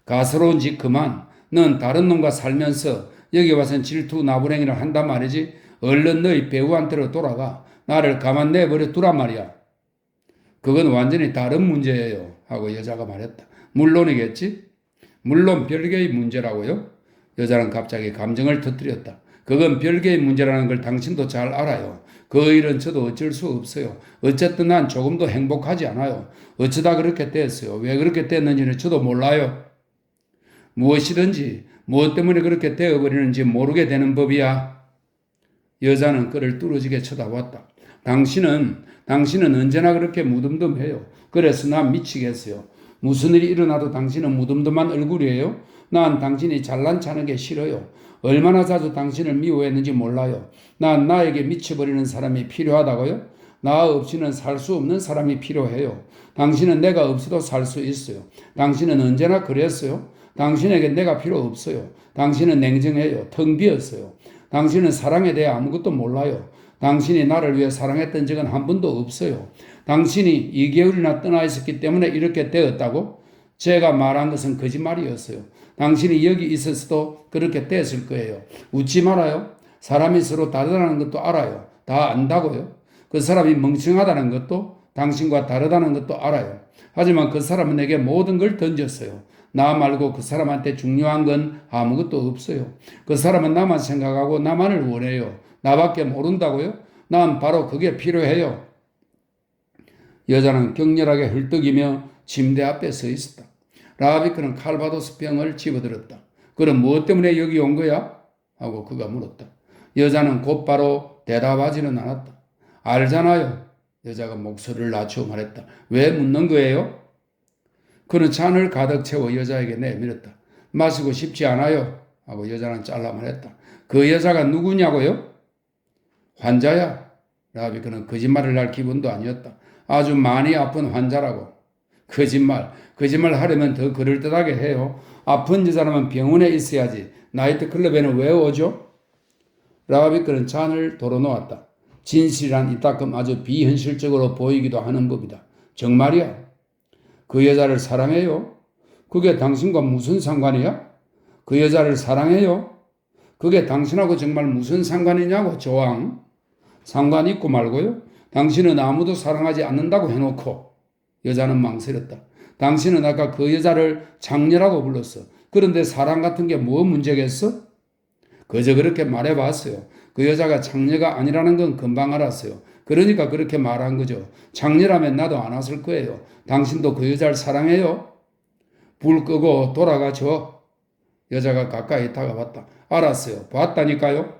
가스로운 짓 그만. 넌 다른 놈과 살면서 여기 와선 질투 나부랭이를 한단 말이지. 얼른 너희 배우한테로 돌아가. 나를 가만 내버려 두란 말이야. 그건 완전히 다른 문제예요. 하고 여자가 말했다. 물론이겠지? 물론 별개의 문제라고요? 여자는 갑자기 감정을 터뜨렸다. 그건 별개의 문제라는 걸 당신도 잘 알아요. 그 일은 저도 어쩔 수 없어요. 어쨌든 난 조금도 행복하지 않아요. 어쩌다 그렇게 됐어요. 왜 그렇게 됐는지는 저도 몰라요. 무엇이든지 무엇 때문에 그렇게 되어버리는지 모르게 되는 법이야. 여자는 그를 뚫어지게 쳐다봤다. 당신은 언제나 그렇게 무덤덤해요. 그래서 난 미치겠어요. 무슨 일이 일어나도 당신은 무덤덤한 얼굴이에요. 난 당신이 잘난 척하는 게 싫어요. 얼마나 자주 당신을 미워했는지 몰라요. 난 나에게 미쳐버리는 사람이 필요하다고요? 나 없이는 살 수 없는 사람이 필요해요. 당신은 내가 없어도 살 수 있어요. 당신은 언제나 그랬어요. 당신에게 내가 필요 없어요. 당신은 냉정해요. 텅 비었어요. 당신은 사랑에 대해 아무것도 몰라요. 당신이 나를 위해 사랑했던 적은 한 번도 없어요. 당신이 2개월이나 떠나 있었기 때문에 이렇게 되었다고? 제가 말한 것은 거짓말이었어요. 당신이 여기 있었어도 그렇게 됐을 거예요. 웃지 말아요. 사람이 서로 다르다는 것도 알아요. 다 안다고요. 그 사람이 멍청하다는 것도 당신과 다르다는 것도 알아요. 하지만 그 사람은 내게 모든 걸 던졌어요. 나 말고 그 사람한테 중요한 건 아무것도 없어요. 그 사람은 나만 생각하고 나만을 원해요. 나밖에 모른다고요? 난 바로 그게 필요해요. 여자는 격렬하게 헐떡이며 침대 앞에 서 있었다. 라합이 그는 칼바도스 병을 집어들었다. 그럼 무엇 때문에 여기 온 거야? 하고 그가 물었다. 여자는 곧바로 대답하지는 않았다. 알잖아요. 여자가 목소리를 낮추어 말했다. 왜 묻는 거예요? 그는 잔을 가득 채워 여자에게 내밀었다. 마시고 싶지 않아요. 하고 여자는 잘라 말했다. 그 여자가 누구냐고요? 환자야. 라비 그는 거짓말을 할 기분도 아니었다. 아주 많이 아픈 환자라고. 거짓말 하려면 더 그럴듯하게 해요. 아픈 여자라면 병원에 있어야지. 나이트클럽에는 왜 오죠? 라비 그는 잔을 덜어놓았다. 진실이란 이따금 아주 비현실적으로 보이기도 하는 법이다. 정말이야? 그 여자를 사랑해요? 그게 당신과 무슨 상관이야? 그 여자를 사랑해요? 그게 당신하고 정말 무슨 상관이냐고, 조항. 상관 있고 말고요. 당신은 아무도 사랑하지 않는다고 해놓고. 여자는 망설였다. 당신은 아까 그 여자를 장녀라고 불렀어. 그런데 사랑 같은 게 뭐 문제겠어? 그저 그렇게 말해봤어요. 그 여자가 장녀가 아니라는 건 금방 알았어요. 그러니까 그렇게 말한 거죠. 장녀라면 나도 안 왔을 거예요. 당신도 그 여자를 사랑해요? 불 끄고 돌아가죠. 여자가 가까이 다가왔다. 알았어요. 봤다니까요.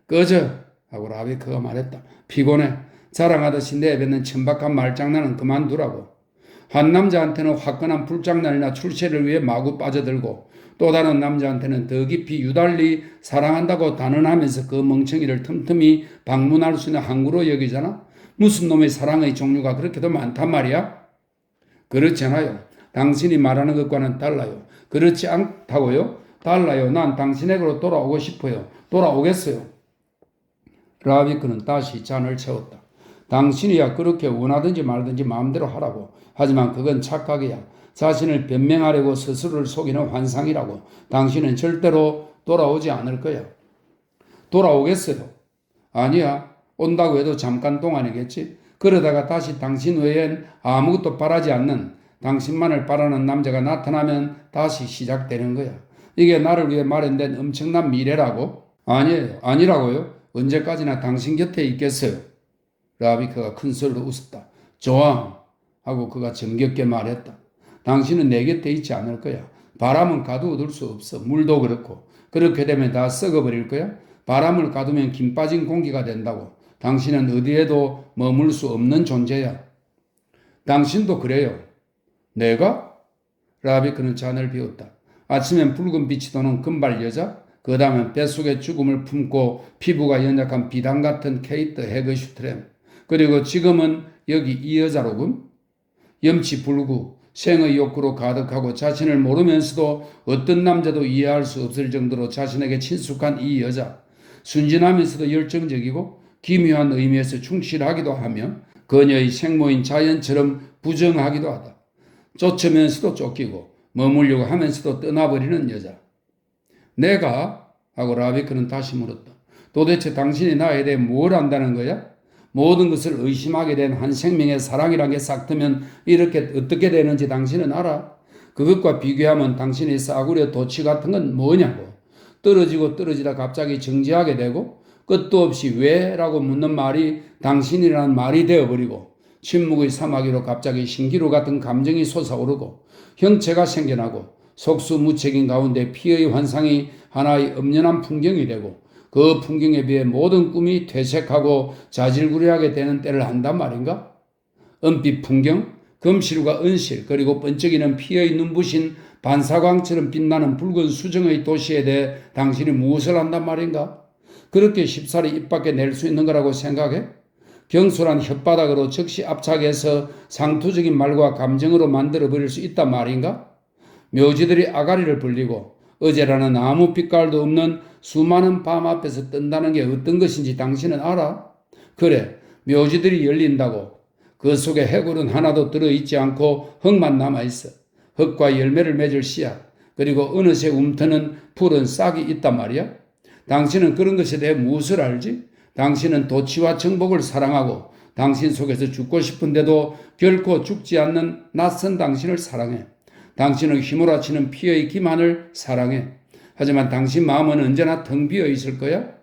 꺼져 하고 라비크가 말했다. 피곤해. 자랑하듯이 내뱉는 천박한 말장난은 그만두라고. 한 남자한테는 화끈한 불장난이나 출세를 위해 마구 빠져들고 또 다른 남자한테는 더 깊이 유달리 사랑한다고 단언하면서 그 멍청이를 틈틈이 방문할 수 있는 항구로 여기잖아. 무슨 놈의 사랑의 종류가 그렇게도 많단 말이야? 그렇잖아요. 당신이 말하는 것과는 달라요. 그렇지 않다고요? 달라요. 난 당신에게로 돌아오고 싶어요. 돌아오겠어요. 라비크는 다시 잔을 채웠다. 당신이야 그렇게 원하든지 말든지 마음대로 하라고. 하지만 그건 착각이야. 자신을 변명하려고 스스로를 속이는 환상이라고. 당신은 절대로 돌아오지 않을 거야. 돌아오겠어요? 아니야. 온다고 해도 잠깐 동안이겠지. 그러다가 다시 당신 외엔 아무것도 바라지 않는 당신만을 바라는 남자가 나타나면 다시 시작되는 거야. 이게 나를 위해 마련된 엄청난 미래라고? 아니에요. 아니라고요? 언제까지나 당신 곁에 있겠어요. 라비크가 큰 소리로 웃었다. 조항 하고 그가 정겹게 말했다. 당신은 내 곁에 있지 않을 거야. 바람은 가두어둘 수 없어. 물도 그렇고. 그렇게 되면 다 썩어버릴 거야. 바람을 가두면 김 빠진 공기가 된다고. 당신은 어디에도 머물 수 없는 존재야. 당신도 그래요. 내가? 라비크는 잔을 비웠다. 아침엔 붉은 빛이 도는 금발 여자, 그 다음엔 뱃속에 죽음을 품고 피부가 연약한 비단 같은 케이트 헤그슈트렘, 그리고 지금은 여기 이 여자로군. 염치 불구, 생의 욕구로 가득하고 자신을 모르면서도 어떤 남자도 이해할 수 없을 정도로 자신에게 친숙한 이 여자, 순진하면서도 열정적이고 기묘한 의미에서 충실하기도 하며 그녀의 생모인 자연처럼 부정하기도 하다. 쫓으면서도 쫓기고 머물려고 하면서도 떠나버리는 여자. 내가? 하고 라비크는 다시 물었다. 도대체 당신이 나에 대해 뭘 안다는 거야? 모든 것을 의심하게 된 한 생명의 사랑이란 게 싹 트면 이렇게 어떻게 되는지 당신은 알아? 그것과 비교하면 당신의 싸구려 도치 같은 건 뭐냐고. 떨어지고 떨어지다 갑자기 정지하게 되고 끝도 없이 왜? 라고 묻는 말이 당신이라는 말이 되어버리고 침묵의 사마귀로 갑자기 신기루 같은 감정이 솟아오르고 형체가 생겨나고 속수무책인 가운데 피의 환상이 하나의 엄연한 풍경이 되고 그 풍경에 비해 모든 꿈이 퇴색하고 자질구레하게 되는 때를 안단 말인가? 은빛 풍경, 금실과 은실, 그리고 번쩍이는 피의 눈부신 반사광처럼 빛나는 붉은 수정의 도시에 대해 당신이 무엇을 안단 말인가? 그렇게 쉽사리 입 밖에 낼 수 있는 거라고 생각해? 경솔한 혓바닥으로 즉시 압착해서 상투적인 말과 감정으로 만들어버릴 수 있단 말인가? 묘지들이 아가리를 벌리고 어제라는 아무 빛깔도 없는 수많은 밤 앞에서 뜬다는 게 어떤 것인지 당신은 알아? 그래, 묘지들이 열린다고. 그 속에 해골은 하나도 들어있지 않고 흙만 남아있어. 흙과 열매를 맺을 씨앗, 그리고 어느새 움트는 푸른 싹이 있단 말이야. 당신은 그런 것에 대해 무엇을 알지? 당신은 도치와 정복을 사랑하고 당신 속에서 죽고 싶은데도 결코 죽지 않는 낯선 당신을 사랑해. 당신은 휘몰아치는 피의 기만을 사랑해. 하지만 당신 마음은 언제나 텅 비어 있을 거야?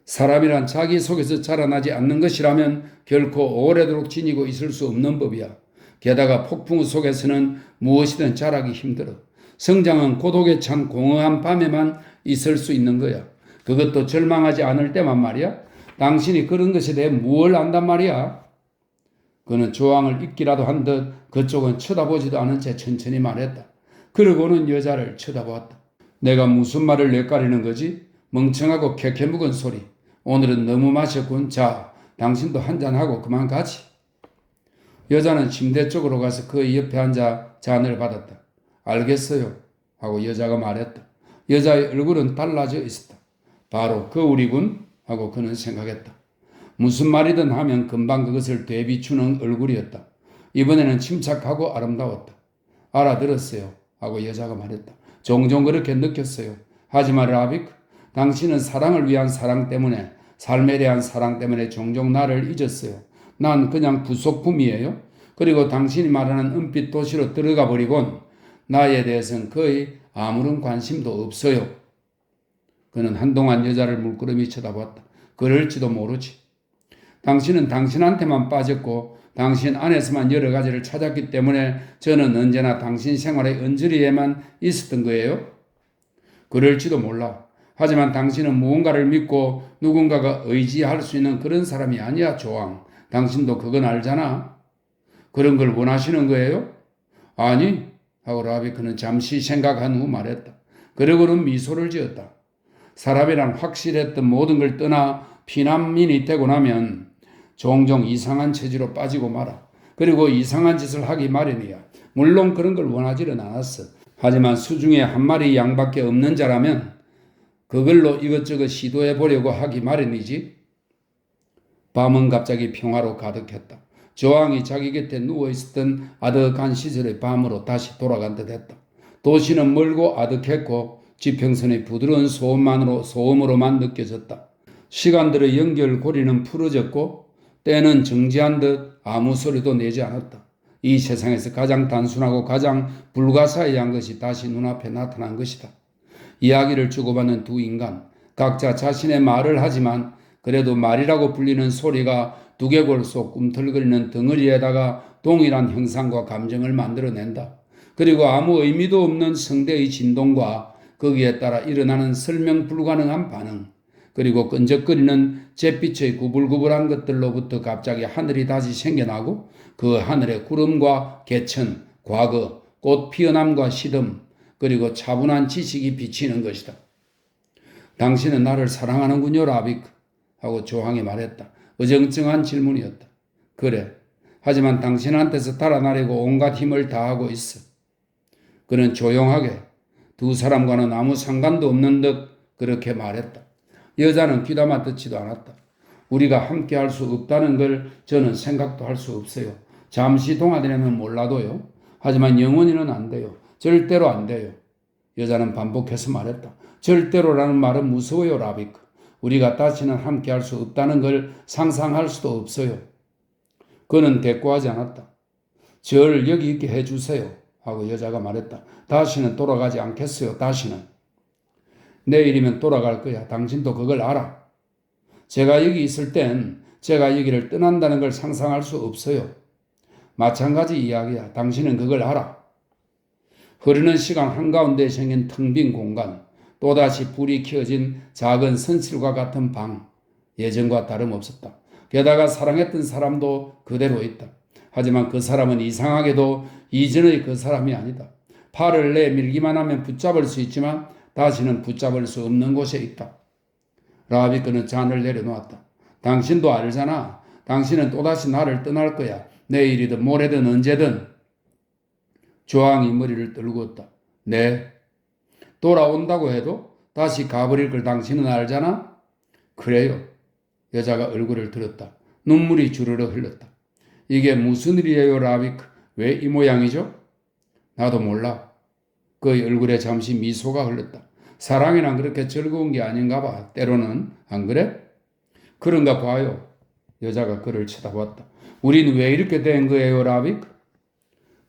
사람이란 자기 속에서 자라나지 않는 것이라면 결코 오래도록 지니고 있을 수 없는 법이야. 게다가 폭풍 속에서는 무엇이든 자라기 힘들어. 성장은 고독에 찬 공허한 밤에만 있을 수 있는 거야. 그것도 절망하지 않을 때만 말이야. 당신이 그런 것에 대해 무엇을 안단 말이야? 그는 조항을 잊기라도 한 듯 그쪽은 쳐다보지도 않은 채 천천히 말했다. 그러고는 여자를 쳐다보았다. 내가 무슨 말을 뇌까리는 거지? 멍청하고 캐캐묵은 소리. 오늘은 너무 마셨군. 자, 당신도 한잔하고 그만 가지. 여자는 침대 쪽으로 가서 그의 옆에 앉아 잔을 받았다. 알겠어요. 하고 여자가 말했다. 여자의 얼굴은 달라져 있었다. 바로 거울이군. 하고 그는 생각했다. 무슨 말이든 하면 금방 그것을 되비추는 얼굴이었다. 이번에는 침착하고 아름다웠다. 알아들었어요. 하고 여자가 말했다. 종종 그렇게 느꼈어요. 하지만 라비크, 당신은 사랑을 위한 사랑 때문에, 삶에 대한 사랑 때문에 종종 나를 잊었어요. 난 그냥 부속품이에요. 그리고 당신이 말하는 은빛 도시로 들어가 버리곤 나에 대해서는 거의 아무런 관심도 없어요. 그는 한동안 여자를 물끄러미 쳐다봤다. 그럴지도 모르지. 당신은 당신한테만 빠졌고 당신 안에서만 여러 가지를 찾았기 때문에 저는 언제나 당신 생활의 언저리에만 있었던 거예요. 그럴지도 몰라. 하지만 당신은 무언가를 믿고 누군가가 의지할 수 있는 그런 사람이 아니야, 조항. 당신도 그건 알잖아. 그런 걸 원하시는 거예요? 아니, 하고 라비크는 잠시 생각한 후 말했다. 그러고는 미소를 지었다. 사람이란 확실했던 모든 걸 떠나 피난민이 되고 나면 종종 이상한 체질로 빠지고 말아. 그리고 이상한 짓을 하기 마련이야. 물론 그런 걸 원하지는 않았어. 하지만 수중에 한 마리 양밖에 없는 자라면 그걸로 이것저것 시도해 보려고 하기 마련이지. 밤은 갑자기 평화로 가득했다. 조항이 자기 곁에 누워있었던 아득한 시절의 밤으로 다시 돌아간 듯했다. 도시는 멀고 아득했고 지평선의 부드러운 소음으로만 느껴졌다. 시간들의 연결고리는 풀어졌고 때는 정지한 듯 아무 소리도 내지 않았다. 이 세상에서 가장 단순하고 가장 불가사의한 것이 다시 눈앞에 나타난 것이다. 이야기를 주고받는 두 인간, 각자 자신의 말을 하지만 그래도 말이라고 불리는 소리가 두개골 속 꿈틀거리는 덩어리에다가 동일한 형상과 감정을 만들어낸다. 그리고 아무 의미도 없는 성대의 진동과 거기에 따라 일어나는 설명 불가능한 반응, 그리고 끈적거리는 잿빛의 구불구불한 것들로부터 갑자기 하늘이 다시 생겨나고 그 하늘에 구름과 개천, 과거, 꽃 피어남과 시듬, 그리고 차분한 지식이 비치는 것이다. 당신은 나를 사랑하는군요, 라비크. 하고 조항이 말했다. 어정쩡한 질문이었다. 그래. 하지만 당신한테서 달아나려고 온갖 힘을 다하고 있어. 그는 조용하게 두 사람과는 아무 상관도 없는 듯 그렇게 말했다. 여자는 귀담아 듣지도 않았다. 우리가 함께 할 수 없다는 걸 저는 생각도 할 수 없어요. 잠시 동안이라면 몰라도요. 하지만 영원히는 안 돼요. 절대로 안 돼요. 여자는 반복해서 말했다. 절대로라는 말은 무서워요, 라비크. 우리가 다시는 함께 할 수 없다는 걸 상상할 수도 없어요. 그는 대꾸하지 않았다. 절 여기 있게 해주세요. 하고 여자가 말했다. 다시는 돌아가지 않겠어요. 다시는. 내일이면 돌아갈 거야. 당신도 그걸 알아. 제가 여기 있을 땐 제가 여기를 떠난다는 걸 상상할 수 없어요. 마찬가지 이야기야. 당신은 그걸 알아. 흐르는 시간 한가운데 생긴 텅 빈 공간, 또다시 불이 켜진 작은 선실과 같은 방, 예전과 다름없었다. 게다가 사랑했던 사람도 그대로 있다. 하지만 그 사람은 이상하게도 이전의 그 사람이 아니다. 팔을 내밀기만 하면 붙잡을 수 있지만 다시는 붙잡을 수 없는 곳에 있다. 라비크는 잔을 내려놓았다. 당신도 알잖아. 당신은 또다시 나를 떠날 거야. 내일이든 모레든 언제든. 조항이 머리를 떨구었다. 네. 돌아온다고 해도 다시 가버릴 걸 당신은 알잖아? 그래요. 여자가 얼굴을 들었다. 눈물이 주르르 흘렀다. 이게 무슨 일이에요, 라비크? 왜 이 모양이죠? 나도 몰라. 그의 얼굴에 잠시 미소가 흘렀다. 사랑이란 그렇게 즐거운 게 아닌가 봐. 때로는. 안 그래? 그런가 봐요. 여자가 그를 쳐다봤다. 우린 왜 이렇게 된 거예요, 라비크?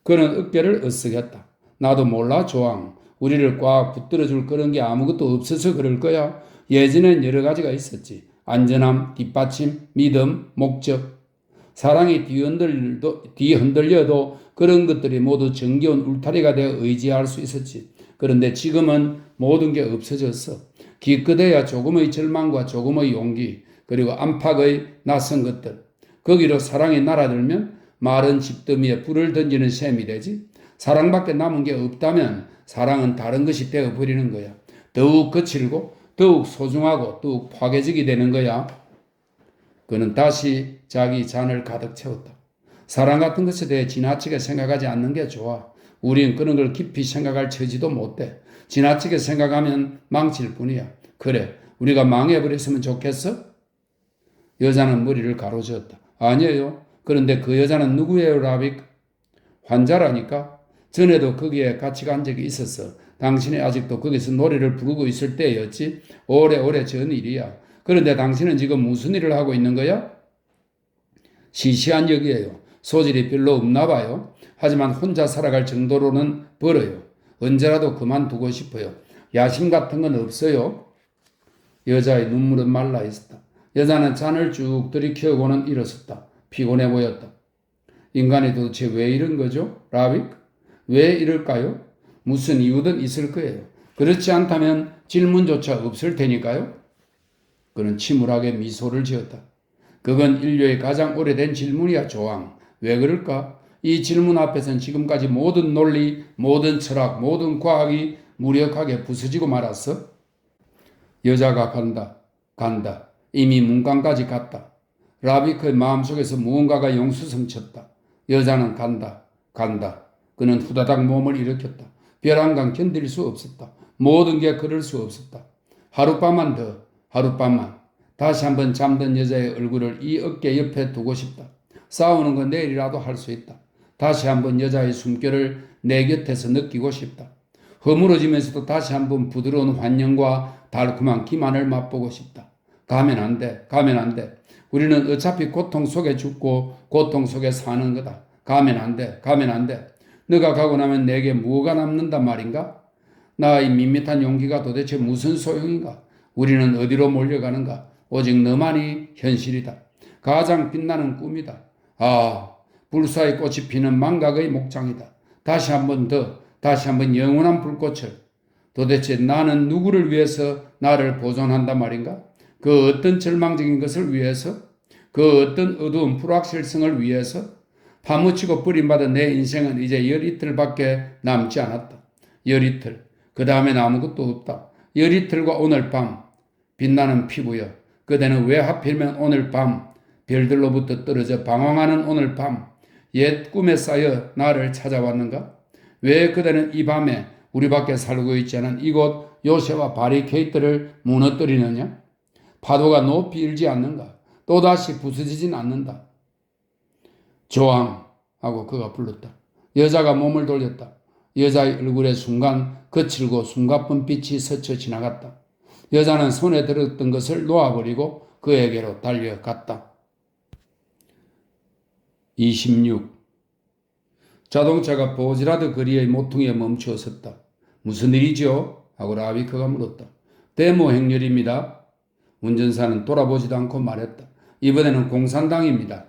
그는 어깨를 으쓱였다. 나도 몰라, 조항. 우리를 꽉 붙들어줄 그런 게 아무것도 없어서 그럴 거야. 예전엔 여러 가지가 있었지. 안전함, 뒷받침, 믿음, 목적. 사랑이 뒤흔들려도 그런 것들이 모두 정겨운 울타리가 되어 의지할 수 있었지. 그런데 지금은 모든 게 없어졌어. 기껏해야 조금의 절망과 조금의 용기, 그리고 안팎의 낯선 것들, 거기로 사랑이 날아들면 마른 집더미에 불을 던지는 셈이 되지. 사랑밖에 남은 게 없다면 사랑은 다른 것이 되어버리는 거야. 더욱 거칠고 더욱 소중하고 더욱 파괴적이 되는 거야. 그는 다시 자기 잔을 가득 채웠다. 사랑 같은 것에 대해 지나치게 생각하지 않는 게 좋아. 우린 그런 걸 깊이 생각할 처지도 못 돼. 지나치게 생각하면 망칠 뿐이야. 그래, 우리가 망해버렸으면 좋겠어? 여자는 머리를 가로저었다. 아니에요. 그런데 그 여자는 누구예요, 라빅? 환자라니까. 전에도 거기에 같이 간 적이 있었어. 당신이 아직도 거기서 노래를 부르고 있을 때였지. 오래오래 전 일이야. 그런데 당신은 지금 무슨 일을 하고 있는 거야? 시시한 역이에요. 소질이 별로 없나 봐요. 하지만 혼자 살아갈 정도로는 벌어요. 언제라도 그만두고 싶어요. 야심 같은 건 없어요. 여자의 눈물은 말라 있었다. 여자는 잔을 쭉 들이켜고는 일어섰다. 피곤해 보였다. 인간이 도대체 왜 이런 거죠? 라빅? 왜 이럴까요? 무슨 이유든 있을 거예요. 그렇지 않다면 질문조차 없을 테니까요. 그는 침울하게 미소를 지었다. 그건 인류의 가장 오래된 질문이야, 조항. 왜 그럴까? 이 질문 앞에선 지금까지 모든 논리, 모든 철학, 모든 과학이 무력하게 부서지고 말았어. 여자가 간다. 이미 문간까지 갔다. 라비크의 마음속에서 무언가가 용수성쳤다. 여자는 간다. 그는 후다닥 몸을 일으켰다. 벼랑간 견딜 수 없었다. 모든 게 그럴 수 없었다. 하룻밤만 더, 하룻밤만. 다시 한번 잠든 여자의 얼굴을 이 어깨 옆에 두고 싶다. 싸우는 건 내일이라도 할 수 있다. 다시 한번 여자의 숨결을 내 곁에서 느끼고 싶다. 허물어지면서도 다시 한번 부드러운 환영과 달콤한 기만을 맛보고 싶다. 가면 안 돼. 우리는 어차피 고통 속에 죽고 고통 속에 사는 거다. 가면 안 돼. 너가 가고 나면 내게 뭐가 남는단 말인가? 나의 밋밋한 용기가 도대체 무슨 소용인가? 우리는 어디로 몰려가는가? 오직 너만이 현실이다. 가장 빛나는 꿈이다. 불사의 꽃이 피는 망각의 목장이다. 다시 한번 영원한 불꽃을. 도대체 나는 누구를 위해서 나를 보존한단 말인가? 그 어떤 절망적인 것을 위해서? 그 어떤 어두운 불확실성을 위해서? 파묻히고 버림받은 내 인생은 이제 열이틀밖에 남지 않았다. 열이틀. 그 다음엔 아무것도 없다. 열이틀과 오늘 밤. 빛나는 피부여. 그대는 왜 하필이면 오늘 밤 별들로부터 떨어져 방황하는 오늘 밤 옛 꿈에 쌓여 나를 찾아왔는가? 왜 그대는 이 밤에 우리 밖에 살고 있지 않은 이곳 요새와 바리케이트를 무너뜨리느냐? 파도가 높이 일지 않는가? 또다시 부서지진 않는다. 조항 하고 그가 불렀다. 여자가 몸을 돌렸다. 여자의 얼굴에 순간 거칠고 숨가쁜 빛이 스쳐 지나갔다. 여자는 손에 들었던 것을 놓아버리고 그에게로 달려갔다. 26. 자동차가 보지라드 거리의 모퉁이에 멈추어 섰다. 무슨 일이죠? 하고 라비크가 물었다. 데모 행렬입니다. 운전사는 돌아보지도 않고 말했다. 이번에는 공산당입니다.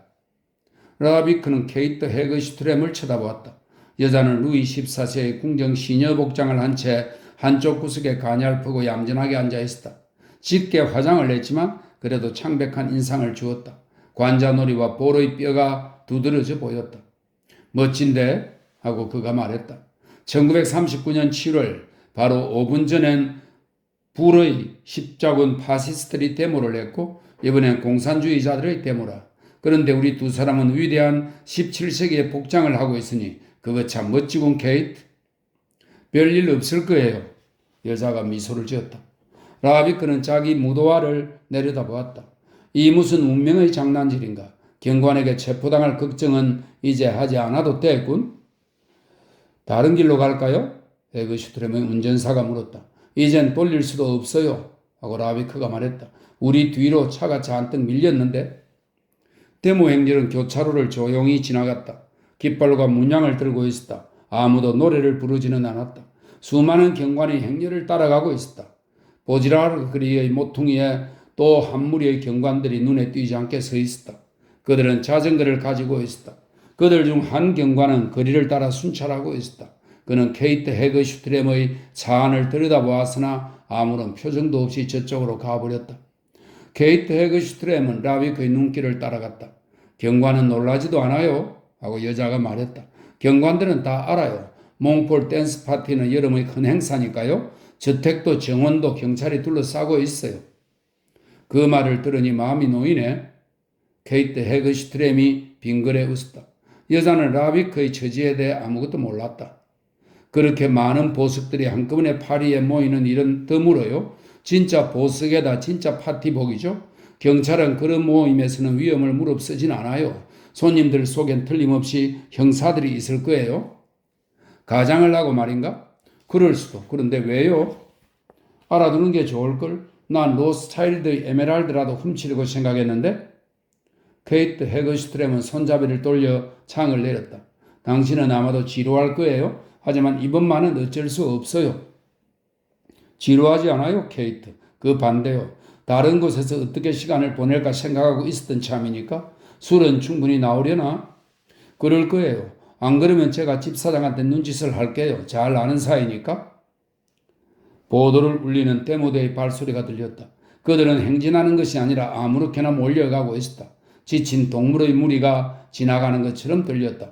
라비크는 케이트 헤그슈트렘을 쳐다보았다. 여자는 루이 14세의 궁정 시녀 복장을 한 채 한쪽 구석에 가냘프고 얌전하게 앉아있었다. 짙게 화장을 했지만 그래도 창백한 인상을 주었다. 관자놀이와 볼의 뼈가 두드러져 보였다. 멋진데? 하고 그가 말했다. 1939년 7월 바로 5분 전엔 불의 십자군 파시스트들이 데모를 했고 이번엔 공산주의자들의 데모라. 그런데 우리 두 사람은 위대한 17세기의 복장을 하고 있으니 그거 참 멋지군 케이트. 별일 없을 거예요. 여자가 미소를 지었다. 라비크는 자기 무도화를 내려다보았다. 이 무슨 운명의 장난질인가. 경관에게 체포당할 걱정은 이제 하지 않아도 되겠군. 다른 길로 갈까요? 헤그슈트렘의 운전사가 물었다. 이젠 돌릴 수도 없어요. 하고 라비크가 말했다. 우리 뒤로 차가 잔뜩 밀렸는데. 데모 행렬은 교차로를 조용히 지나갔다. 깃발과 문양을 들고 있었다. 아무도 노래를 부르지는 않았다. 수많은 경관이 행렬을 따라가고 있었다. 보지라드 거리의 모퉁이에 또 한 무리의 경관들이 눈에 띄지 않게 서 있었다. 그들은 자전거를 가지고 있었다. 그들 중 한 경관은 거리를 따라 순찰하고 있었다. 그는 케이트 헤그슈트렘의 차 안을 들여다보았으나 아무런 표정도 없이 저쪽으로 가버렸다. 케이트 헤그슈트렘은 라비크의 눈길을 따라갔다. 경관은 놀라지도 않아요? 하고 여자가 말했다. 경관들은 다 알아요. 몽폴 댄스 파티는 여름의 큰 행사니까요. 저택도 정원도 경찰이 둘러싸고 있어요. 그 말을 들으니 마음이 놓이네. 케이트 헤그슈트렘이 빙그레 웃었다. 여자는 라비크의 처지에 대해 아무것도 몰랐다. 그렇게 많은 보석들이 한꺼번에 파리에 모이는 일은 드물어요. 진짜 보석에다 진짜 파티복이죠. 경찰은 그런 모임에서는 위험을 무릅쓰진 않아요. 손님들 속엔 틀림없이 형사들이 있을 거예요. 가장을 하고 말인가? 그럴 수도. 그런데 왜요? 알아두는 게 좋을걸? 난 로스차일드의 에메랄드라도 훔치려고 생각했는데? 케이트 헤그슈트렘은 손잡이를 돌려 창을 내렸다. 당신은 아마도 지루할 거예요. 하지만 이번만은 어쩔 수 없어요. 지루하지 않아요, 케이트. 그 반대요. 다른 곳에서 어떻게 시간을 보낼까 생각하고 있었던 참이니까 술은 충분히 나오려나? 그럴 거예요. 안 그러면 제가 집사장한테 눈짓을 할게요. 잘 아는 사이니까. 보도를 울리는 데모대의 발소리가 들렸다. 그들은 행진하는 것이 아니라 아무렇게나 몰려가고 있었다. 지친 동물의 무리가 지나가는 것처럼 들렸다.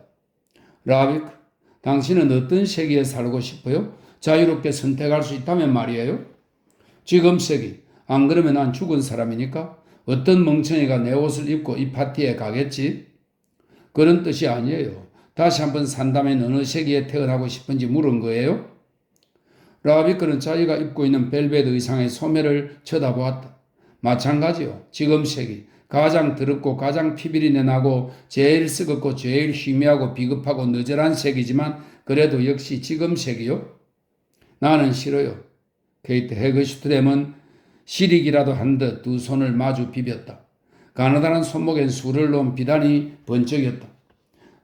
라비크, 당신은 어떤 세계에 살고 싶어요? 자유롭게 선택할 수 있다면 말이에요. 지금 세기, 안 그러면 난 죽은 사람이니까 어떤 멍청이가 내 옷을 입고 이 파티에 가겠지? 그런 뜻이 아니에요. 다시 한번 산다면 어느 세기에 태어나고 싶은지 물은 거예요? 라비크는 자기가 입고 있는 벨벳 의상의 소매를 쳐다보았다. 마찬가지요. 지금 세기, 가장 더럽고 가장 피비린내 나고 제일 썩었고 제일 희미하고 비겁하고 너절한 색이지만 그래도 역시 지금 색이요. 나는 싫어요. 케이트 헤그슈트렘은 시리기라도 한 듯 두 손을 마주 비볐다. 가느다란 손목엔 술을 놓은 비단이 번쩍였다.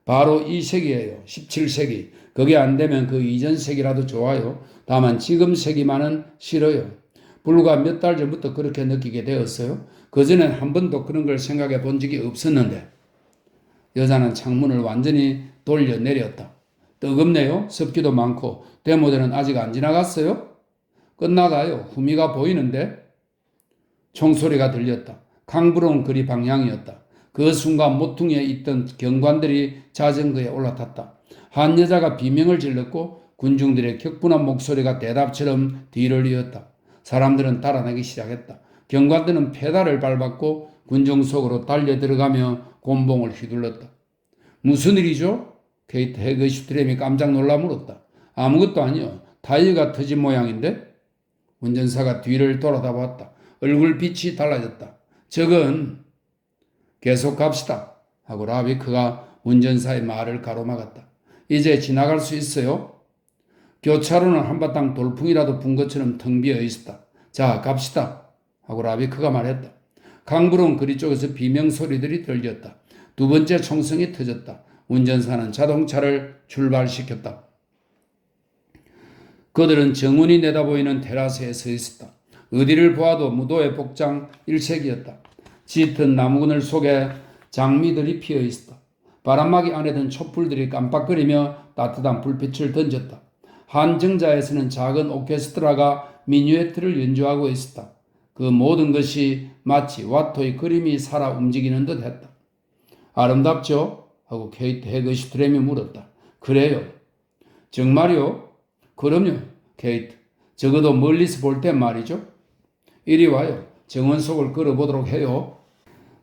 바로 이 색이에요. 17세기. 그게 안 되면 그 이전 색이라도 좋아요. 다만 지금 색이만은 싫어요. 불과 몇 달 전부터 그렇게 느끼게 되었어요. 그전엔 한 번도 그런 걸 생각해 본 적이 없었는데. 여자는 창문을 완전히 돌려 내렸다. 뜨겁네요. 습기도 많고. 데모들은 아직 안 지나갔어요? 끝나가요. 후미가 보이는데. 총소리가 들렸다. 강부로운 거리 방향이었다. 그 순간 모퉁이에 있던 경관들이 자전거에 올라탔다. 한 여자가 비명을 질렀고 군중들의 격분한 목소리가 대답처럼 뒤를 이었다. 사람들은 달아나기 시작했다. 경관들은 페달을 밟았고 군중 속으로 달려 들어가며 곤봉을 휘둘렀다. 무슨 일이죠? 케이트 헤그슈트렘이 깜짝 놀라 물었다. 아무것도 아니요. 타이어가 터진 모양인데? 운전사가 뒤를 돌아다봤다. 얼굴빛이 달라졌다. 저건 계속 갑시다 하고 라비크가 운전사의 말을 가로막았다. 이제 지나갈 수 있어요? 교차로는 한바탕 돌풍이라도 분 것처럼 텅 비어 있었다. 자, 갑시다 하고 라비크가 말했다. 강부로운 거리 쪽에서 비명소리들이 들렸다. 두 번째 총성이 터졌다. 운전사는 자동차를 출발시켰다. 그들은 정운이 내다보이는 테라스에 서 있었다. 어디를 보아도 무도의 복장 일색이었다. 짙은 나무그늘 속에 장미들이 피어 있었다. 바람막이 안에 든 촛불들이 깜빡거리며 따뜻한 불빛을 던졌다. 한 정자에서는 작은 오케스트라가 미뉴에트를 연주하고 있었다. 그 모든 것이 마치 와토의 그림이 살아 움직이는 듯 했다. 아름답죠? 하고 케이트 헤그슈트렘이 물었다. 그래요. 정말요? 그럼요, 케이트. 적어도 멀리서 볼 땐 말이죠. 이리 와요. 정원 속을 걸어보도록 해요.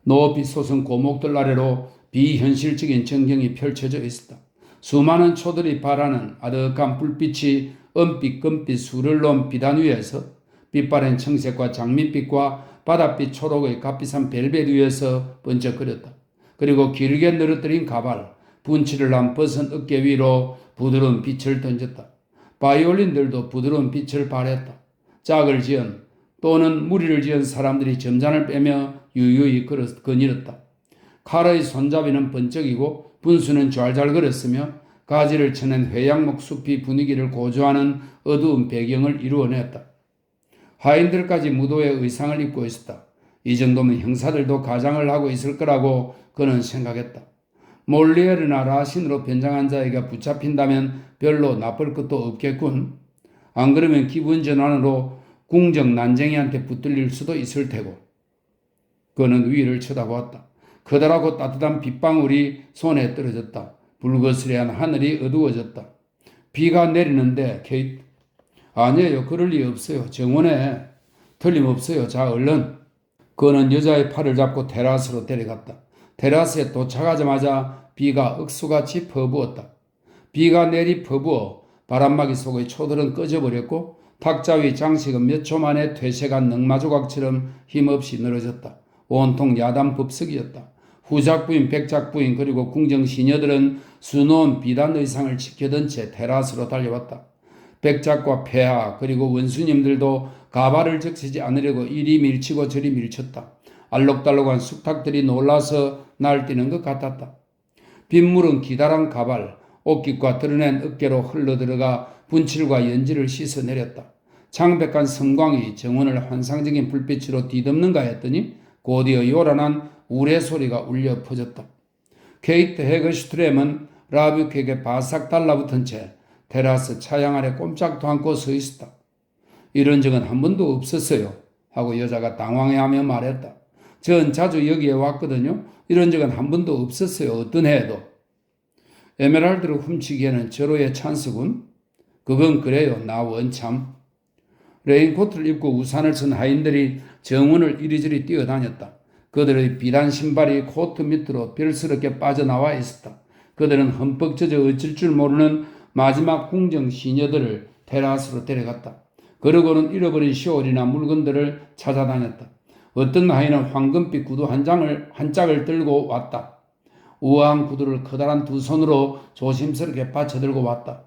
높이 솟은 고목들 아래로 비현실적인 전경이 펼쳐져 있었다. 수많은 초들이 발하는 아득한 불빛이 은빛, 금빛 술을 놓은 비단 위에서 빛바랜 청색과 장밋빛과 바닷빛 초록의 값비싼 벨벳 위에서 번쩍거렸다. 그리고 길게 늘어뜨린 가발, 분칠을 한 벗은 어깨 위로 부드러운 빛을 던졌다. 바이올린들도 부드러운 빛을 발했다. 짝을 지은 또는 무리를 지은 사람들이 점잔을 빼며 유유히 거닐었다. 칼의 손잡이는 번쩍이고 분수는 좔좔거렸으며 가지를 쳐낸 회양목 숲이 분위기를 고조하는 어두운 배경을 이루어냈다. 하인들까지 무도의 의상을 입고 있었다. 이 정도면 형사들도 가장을 하고 있을 거라고 그는 생각했다. 몰리에르나 라신으로 변장한 자에게 붙잡힌다면 별로 나쁠 것도 없겠군. 안 그러면 기분 전환으로 궁정 난쟁이한테 붙들릴 수도 있을 테고. 그는 위를 쳐다보았다. 커다랗고 따뜻한 빗방울이 손에 떨어졌다. 불거스레한 하늘이 어두워졌다. 비가 내리는데 케이트. 아니에요. 그럴 리 없어요. 정원에 틀림없어요. 자, 얼른. 그는 여자의 팔을 잡고 테라스로 데려갔다. 테라스에 도착하자마자 비가 억수같이 퍼부었다. 비가 내리 퍼부어 바람막이 속의 초들은 꺼져버렸고 탁자 위 장식은 몇 초 만에 퇴색한 넝마조각처럼 힘없이 늘어졌다. 온통 야단 법석이었다. 후작부인, 백작부인 그리고 궁정 시녀들은 수놓은 비단 의상을 지켜든 채 테라스로 달려왔다. 백작과 폐하 그리고 원수님들도 가발을 적시지 않으려고 이리 밀치고 저리 밀쳤다. 알록달록한 숙탁들이 놀라서 날뛰는 것 같았다. 빗물은 기다란 가발, 옷깃과 드러낸 어깨로 흘러들어가 분칠과 연지를 씻어내렸다. 창백한 섬광이 정원을 환상적인 불빛으로 뒤덮는가 했더니 곧이어 요란한 우레소리가 울려 퍼졌다. 케이트 헤거슈트렘은 라뷰크에게 바싹 달라붙은 채 테라스 차양 아래 꼼짝도 않고 서 있었다. 이런 적은 한 번도 없었어요. 하고 여자가 당황해하며 말했다. 전 자주 여기에 왔거든요. 이런 적은 한 번도 없었어요. 어떤 해에도. 에메랄드를 훔치기에는 절호의 찬스군. 그건 그래요. 나 원참. 레인코트를 입고 우산을 쓴 하인들이 정원을 이리저리 뛰어다녔다. 그들의 비단 신발이 코트 밑으로 별스럽게 빠져나와 있었다. 그들은 흠뻑 젖어 어쩔 줄 모르는 마지막 궁정 시녀들을 테라스로 데려갔다. 그러고는 잃어버린 시올이나 물건들을 찾아다녔다. 어떤 아이는 황금빛 구두 한 짝을 들고 왔다. 우아한 구두를 커다란 두 손으로 조심스럽게 받쳐들고 왔다.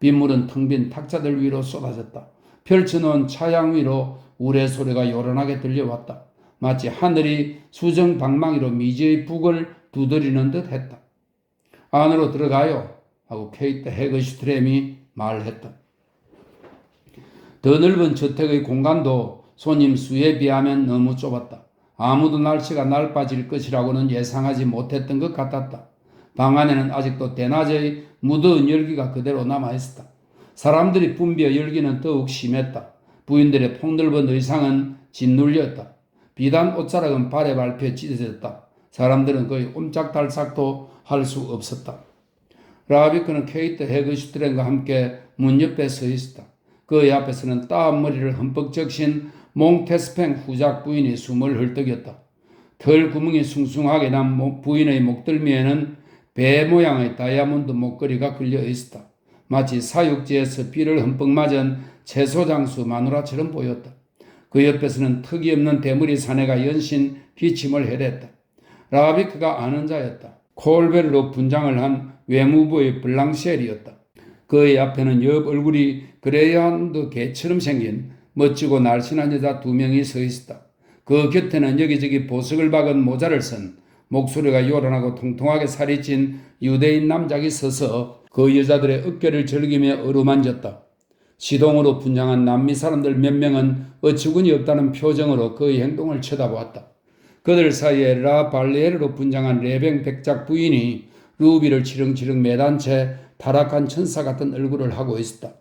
빗물은 텅 빈 탁자들 위로 쏟아졌다. 펼쳐놓은 차양 위로 우레소리가 요란하게 들려왔다. 마치 하늘이 수정방망이로 미지의 북을 두드리는 듯 했다. 안으로 들어가요. 하고 케이트 헤거슈트렘이 말했다. 더 넓은 저택의 공간도 손님 수에 비하면 너무 좁았다. 아무도 날씨가 날빠질 것이라고는 예상하지 못했던 것 같았다. 방 안에는 아직도 대낮의 무더운 열기가 그대로 남아있었다. 사람들이 붐비어 열기는 더욱 심했다. 부인들의 폭넓은 의상은 짓눌렸다. 비단 옷자락은 발에 밟혀 찢어졌다. 사람들은 거의 옴짝달싹도 할 수 없었다. 라비크는 케이트 헤거슈트렘과 함께 문 옆에 서 있었다. 그의 앞에서는 따은 머리를 흠뻑 적신 몽테스팽 후작 부인이 숨을 헐떡였다. 털 구멍이 숭숭하게 난 부인의 목덜미에는 배 모양의 다이아몬드 목걸이가 걸려 있었다. 마치 사육지에서 비를 흠뻑 맞은 채소장수 마누라처럼 보였다. 그 옆에서는 턱이 없는 대머리 사내가 연신 기침을 해댔다. 라비크가 아는 자였다. 콜베르로 분장을 한 외무부의 블랑쉘이었다. 그의 앞에는 옆 얼굴이 그레이하운드 개처럼 생긴 멋지고 날씬한 여자 두 명이 서 있었다. 그 곁에는 여기저기 보석을 박은 모자를 쓴 목소리가 요란하고 통통하게 살이 찐 유대인 남작이 서서 그 여자들의 어깨를 즐기며 어루만졌다. 시동으로 분장한 남미 사람들 몇 명은 어처구니 없다는 표정으로 그의 행동을 쳐다보았다. 그들 사이에 라 발리에르로 분장한 레뱅 백작 부인이 루비를 치렁치렁 매단 채 타락한 천사 같은 얼굴을 하고 있었다.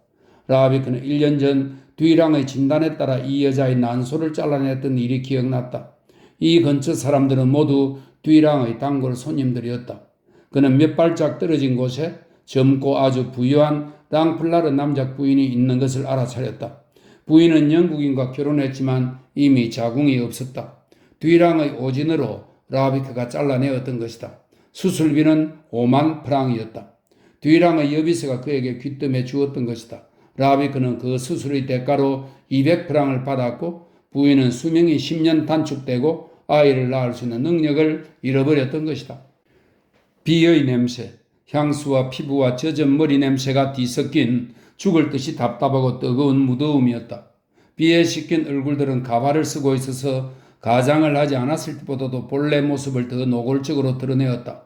라비크는 1년 전 뒤랑의 진단에 따라 이 여자의 난소를 잘라냈던 일이 기억났다. 이 근처 사람들은 모두 뒤랑의 단골 손님들이었다. 그는 몇 발짝 떨어진 곳에 젊고 아주 부유한 랑플라르 남작 부인이 있는 것을 알아차렸다. 부인은 영국인과 결혼했지만 이미 자궁이 없었다. 뒤랑의 오진으로 라비크가 잘라내었던 것이다. 수술비는 5만 프랑이었다. 뒤랑의 여비스가 그에게 귀뜸해 주었던 것이다. 라비크는 그 수술의 대가로 200프랑을 받았고 부인은 수명이 10년 단축되고 아이를 낳을 수 있는 능력을 잃어버렸던 것이다. 비의 냄새, 향수와 피부와 젖은 머리 냄새가 뒤섞인 죽을 듯이 답답하고 뜨거운 무더움이었다. 비에 씻긴 얼굴들은 가발을 쓰고 있어서 가장을 하지 않았을 때보다도 본래 모습을 더 노골적으로 드러내었다.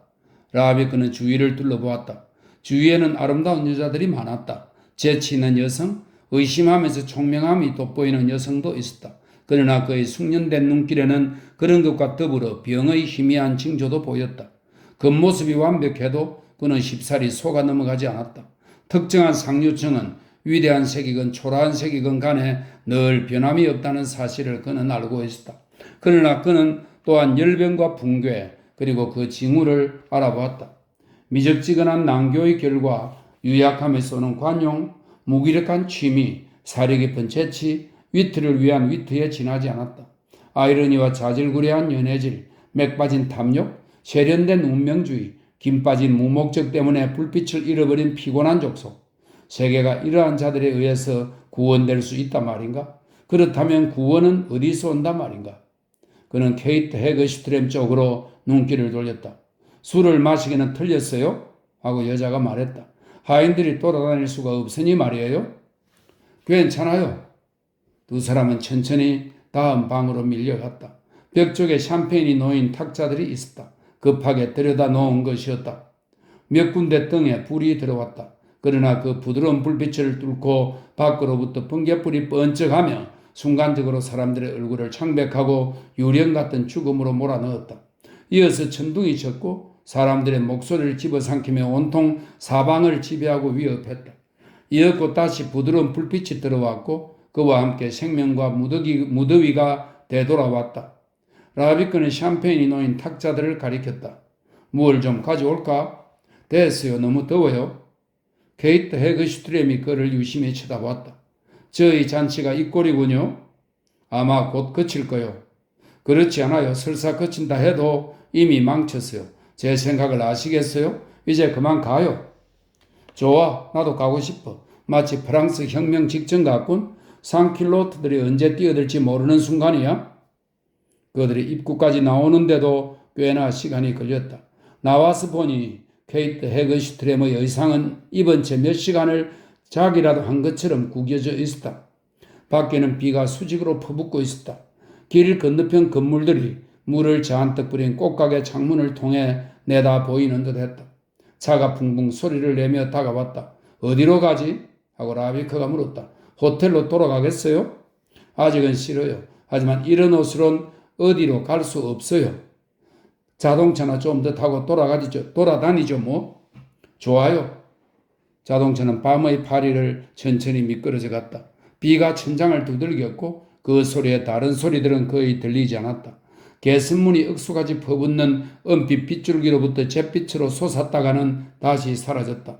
라비크는 주위를 둘러보았다. 주위에는 아름다운 여자들이 많았다. 재치 있는 여성, 의심하면서 총명함이 돋보이는 여성도 있었다. 그러나 그의 숙련된 눈길에는 그런 것과 더불어 병의 희미한 징조도 보였다. 겉모습이 완벽해도 그는 쉽사리 속아 넘어가지 않았다. 특정한 상류층은 위대한 색이건 초라한 색이건 간에 늘 변함이 없다는 사실을 그는 알고 있었다. 그러나 그는 또한 열병과 붕괴 그리고 그 징후를 알아보았다. 미적지근한 난교의 결과 유약함에서 오는 관용, 무기력한 취미, 사려 깊은 재치, 위트를 위한 위트에 지나지 않았다. 아이러니와 자질구레한 연애질, 맥 빠진 탐욕, 세련된 운명주의, 김 빠진 무목적 때문에 불빛을 잃어버린 피곤한 족속. 세계가 이러한 자들에 의해서 구원될 수 있단 말인가? 그렇다면 구원은 어디서 온단 말인가? 그는 케이트 헤거슈트렘 쪽으로 눈길을 돌렸다. 술을 마시기는 틀렸어요? 하고 여자가 말했다. 하인들이 돌아다닐 수가 없으니 말이에요. 괜찮아요. 두 사람은 천천히 다음 방으로 밀려갔다. 벽 쪽에 샴페인이 놓인 탁자들이 있었다. 급하게 들여다 놓은 것이었다. 몇 군데 등에 불이 들어왔다. 그러나 그 부드러운 불빛을 뚫고 밖으로부터 번개불이 번쩍하며 순간적으로 사람들의 얼굴을 창백하고 유령 같은 죽음으로 몰아넣었다. 이어서 천둥이 쳤고 사람들의 목소리를 집어삼키며 온통 사방을 지배하고 위협했다. 이었고 다시 부드러운 불빛이 들어왔고 그와 함께 생명과 무더위가 되돌아왔다. 라비크는 샴페인이 놓인 탁자들을 가리켰다. 무얼 좀 가져올까? 됐어요. 너무 더워요. 케이트 헤그슈트렘이 그를 유심히 쳐다봤다. 저희 잔치가 이 꼴이군요. 아마 곧 그칠 거요. 그렇지 않아요. 설사 그친다 해도 이미 망쳤어요. 제 생각을 아시겠어요? 이제 그만 가요. 좋아. 나도 가고 싶어. 마치 프랑스 혁명 직전 같군. 상킬로트들이 언제 뛰어들지 모르는 순간이야. 그들이 입구까지 나오는데도 꽤나 시간이 걸렸다. 나와서 보니 케이트 헤거슈트렘의 의상은 입은 채 몇 시간을 자기라도 한 것처럼 구겨져 있었다. 밖에는 비가 수직으로 퍼붓고 있었다. 길 건너편 건물들이 물을 잔뜩 뿌린 꽃가게 창문을 통해 내다 보이는 듯했다. 차가 붕붕 소리를 내며 다가왔다. 어디로 가지? 하고 라비크가 물었다. 호텔로 돌아가겠어요? 아직은 싫어요. 하지만 이런 옷으론 어디로 갈 수 없어요. 자동차나 좀 더 타고 돌아다니죠 뭐. 좋아요. 자동차는 밤의 파리를 천천히 미끄러져 갔다. 비가 천장을 두들겼고 그 소리에 다른 소리들은 거의 들리지 않았다. 개선문이 억수같이 퍼붓는 은빛 빗줄기로부터 잿빛으로 솟았다가는 다시 사라졌다.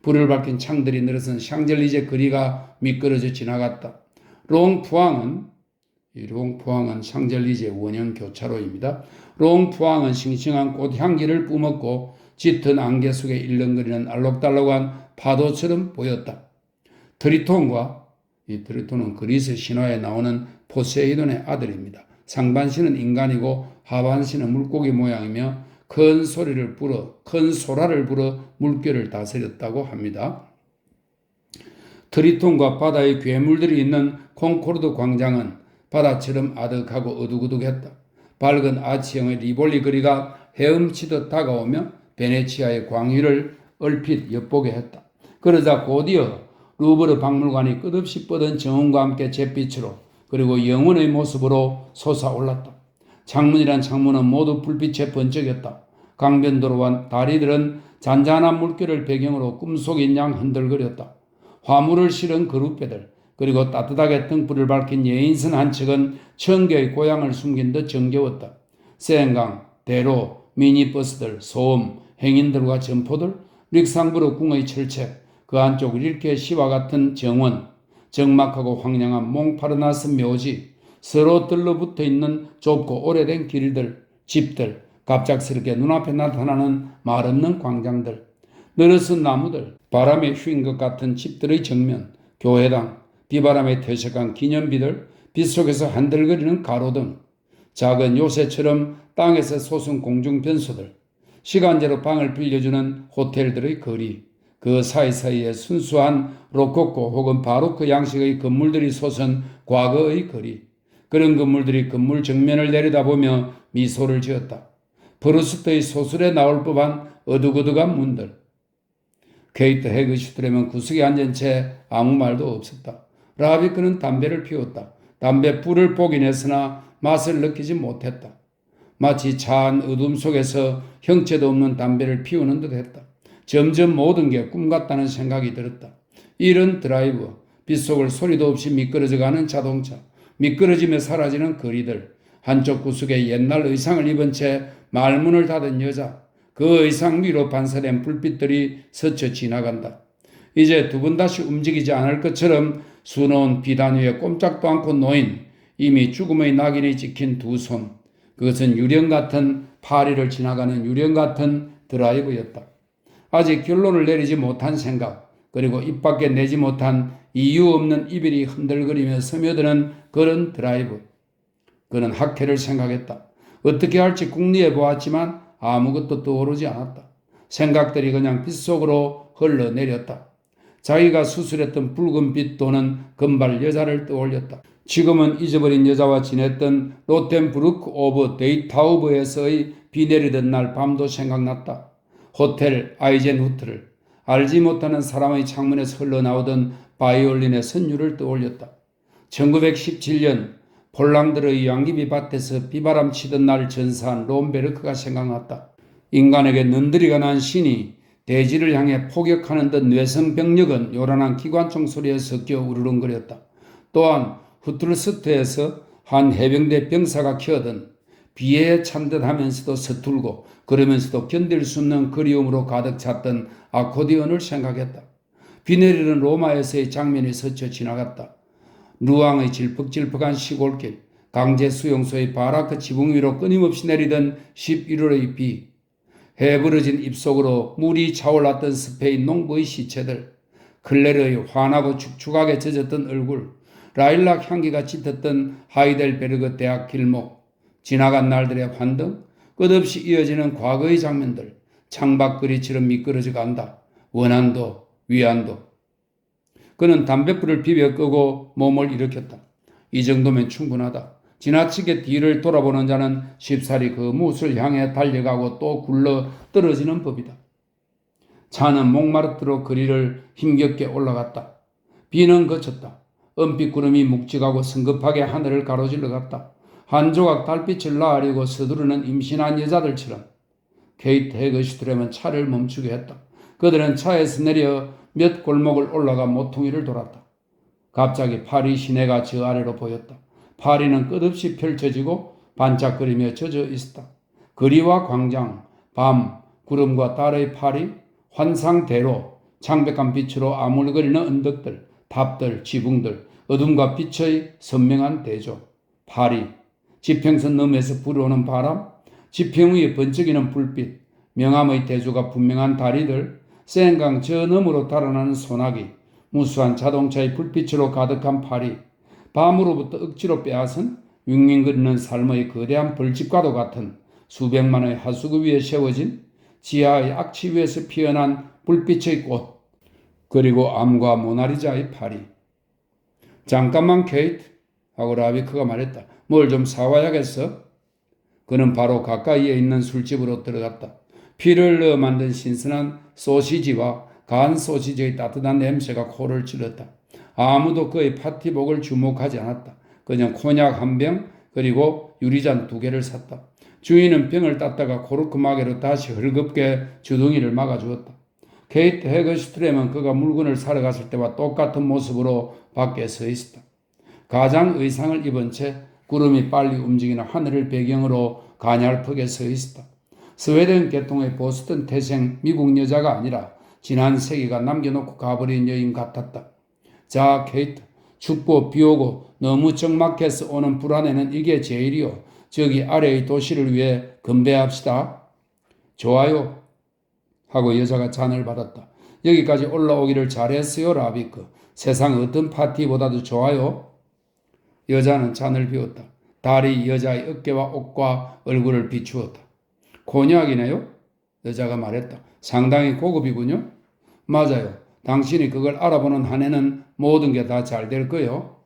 불을 밝힌 창들이 늘어선 샹젤리제 거리가 미끄러져 지나갔다. 롱푸앙은 샹젤리제 원형 교차로입니다. 롱푸앙은 싱싱한 꽃향기를 뿜었고 짙은 안개 속에 일렁거리는 알록달록한 파도처럼 보였다. 트리톤과 이 트리톤은 그리스 신화에 나오는 포세이돈의 아들입니다. 상반신은 인간이고 하반신은 물고기 모양이며 큰 소라를 불어 물결을 다스렸다고 합니다. 트리톤과 바다의 괴물들이 있는 콩코르드 광장은 바다처럼 아득하고 어둑어둑했다. 밝은 아치형의 리볼리 거리가 헤엄치듯 다가오며 베네치아의 광희를 얼핏 엿보게 했다. 그러자 곧이어 루브르 박물관이 끝없이 뻗은 정원과 함께 잿빛으로 그리고 영혼의 모습으로 솟아올랐다. 창문이란 창문은 모두 불빛에 번쩍였다. 강변도로와 다리들은 잔잔한 물결을 배경으로 꿈속인 양 흔들거렸다. 화물을 실은 그룹배들 그리고 따뜻하게 등불을 밝힌 예인선 한 척은 천개의 고향을 숨긴 듯 정겨웠다. 세행강, 대로, 미니버스들, 소음, 행인들과 점포들, 릭상브르 궁의 철책, 그 안쪽 릴케 시와 같은 정원, 적막하고 황량한 몽파르나스 묘지, 서로 들러붙어 있는 좁고 오래된 길들, 집들, 갑작스럽게 눈앞에 나타나는 말없는 광장들, 늘어선 나무들, 바람에 휜 것 같은 집들의 정면, 교회당, 비바람에 퇴색한 기념비들, 빛 속에서 한들거리는 가로등, 작은 요새처럼 땅에서 솟은 공중변소들, 시간제로 방을 빌려주는 호텔들의 거리, 그 사이사이에 순수한 로코코 혹은 바로크 양식의 건물들이 솟은 과거의 거리, 그런 건물들이 건물 정면을 내려다보며 미소를 지었다. 브루스트의 소설에 나올 법한 어둑어둑한 문들. 케이트 헤그슈트렘은 구석에 앉은 채 아무 말도 없었다. 라비크는 담배를 피웠다. 담배 불을 보긴 했으나 맛을 느끼지 못했다. 마치 차한 어둠 속에서 형체도 없는 담배를 피우는 듯 했다. 점점 모든 게 꿈 같다는 생각이 들었다. 이런 드라이브, 빗속을 소리도 없이 미끄러져가는 자동차, 미끄러지며 사라지는 거리들, 한쪽 구석에 옛날 의상을 입은 채 말문을 닫은 여자, 그 의상 위로 반사된 불빛들이 스쳐 지나간다. 이제 두 번 다시 움직이지 않을 것처럼 수놓은 비단 위에 꼼짝도 않고 놓인 이미 죽음의 낙인이 찍힌 두 손. 그것은 유령 같은 파리를 지나가는 유령 같은 드라이브였다. 아직 결론을 내리지 못한 생각, 그리고 입 밖에 내지 못한 이유 없는 이별이 흔들거리며 스며드는 그런 드라이브. 그는 학회를 생각했다. 어떻게 할지 궁리해 보았지만 아무것도 떠오르지 않았다. 생각들이 그냥 빗속으로 흘러내렸다. 자기가 수술했던 붉은 빛 도는 금발 여자를 떠올렸다. 지금은 잊어버린 여자와 지냈던 로텐부르크 오브 데이타우브에서의 비 내리던 날 밤도 생각났다. 호텔 아이젠후트를, 알지 못하는 사람의 창문에서 흘러나오던 바이올린의 선율을 떠올렸다. 1917년 폴랑드의 양귀비 밭에서 비바람 치던 날 전사한 롬베르크가 생각났다. 인간에게 는드리가 난 신이 대지를 향해 포격하는 듯 뇌성병력은 요란한 기관총 소리에 섞여 우르릉거렸다. 또한 후틀스트에서 한 해병대 병사가 키우던 비애에 찬 듯하면서도 서툴고 그러면서도 견딜 수 없는 그리움으로 가득 찼던 아코디언을 생각했다. 비 내리는 로마에서의 장면이 스쳐 지나갔다. 루앙의 질퍽질퍽한 시골길, 강제 수용소의 바라크 지붕 위로 끊임없이 내리던 11월의 비, 해부러진 입속으로 물이 차올랐던 스페인 농부의 시체들, 클레르의 환하고 축축하게 젖었던 얼굴, 라일락 향기가 짙었던 하이델베르그 대학 길목, 지나간 날들의 환등, 끝없이 이어지는 과거의 장면들, 창밖거리처럼 미끄러져 간다. 원한도 위안도. 그는 담뱃불을 비벼 끄고 몸을 일으켰다. 이 정도면 충분하다. 지나치게 뒤를 돌아보는 자는 쉽사리 그 무엇을 향해 달려가고 또 굴러 떨어지는 법이다. 차는 몽마르트로 거리를 힘겹게 올라갔다. 비는 그쳤다. 은빛 구름이 묵직하고 성급하게 하늘을 가로질러 갔다. 한 조각 달빛을 나으려고 서두르는 임신한 여자들처럼. 케이트 헤거슈트렘은 차를 멈추게 했다. 그들은 차에서 내려 몇 골목을 올라가 모퉁이를 돌았다. 갑자기 파리 시내가 저 아래로 보였다. 파리는 끝없이 펼쳐지고 반짝거리며 젖어 있었다. 거리와 광장, 밤, 구름과 달의 파리, 환상대로, 창백한 빛으로 아물거리는 언덕들, 탑들, 지붕들, 어둠과 빛의 선명한 대조, 파리, 지평선 너머에서 불어오는 바람, 지평 위에 번쩍이는 불빛, 명암의 대조가 분명한 다리들, 센강 저 너머로 달아나는 소나기, 무수한 자동차의 불빛으로 가득한 파리, 밤으로부터 억지로 빼앗은 윙윙거리는 삶의 거대한 벌집과도 같은 수백만의 하수구 위에 세워진 지하의 악취 위에서 피어난 불빛의 꽃, 그리고 암과 모나리자의 파리. 잠깐만 케이트 하고 라비크가 말했다. 뭘 좀 사와야겠어? 그는 바로 가까이에 있는 술집으로 들어갔다. 피를 넣어 만든 신선한 소시지와 간 소시지의 따뜻한 냄새가 코를 찔렀다. 아무도 그의 파티복을 주목하지 않았다. 그냥 코냑 한 병 그리고 유리잔 2개를 샀다. 주인은 병을 땄다가 코르크 마개로 다시 헐겁게 주둥이를 막아주었다. 케이트 헤거슈트렘은 그가 물건을 사러 갔을 때와 똑같은 모습으로 밖에 서 있었다. 가장 의상을 입은 채 구름이 빨리 움직이는 하늘을 배경으로 가냘프게 서 있었다. 스웨덴 계통의 보스턴 태생 미국 여자가 아니라 지난 세기가 남겨놓고 가버린 여인 같았다. 자, 케이트, 춥고 비오고 너무 적막해서 오는 불안해는 이게 제일이요. 저기 아래의 도시를 위해 건배합시다. 좋아요. 하고 여자가 잔을 받았다. 여기까지 올라오기를 잘했어요, 라비크. 세상 어떤 파티보다도 좋아요. 여자는 잔을 비웠다. 달이 여자의 어깨와 옷과 얼굴을 비추었다. 코냑이네요? 여자가 말했다. 상당히 고급이군요. 맞아요. 당신이 그걸 알아보는 한해는 모든 게 다 잘 될 거요.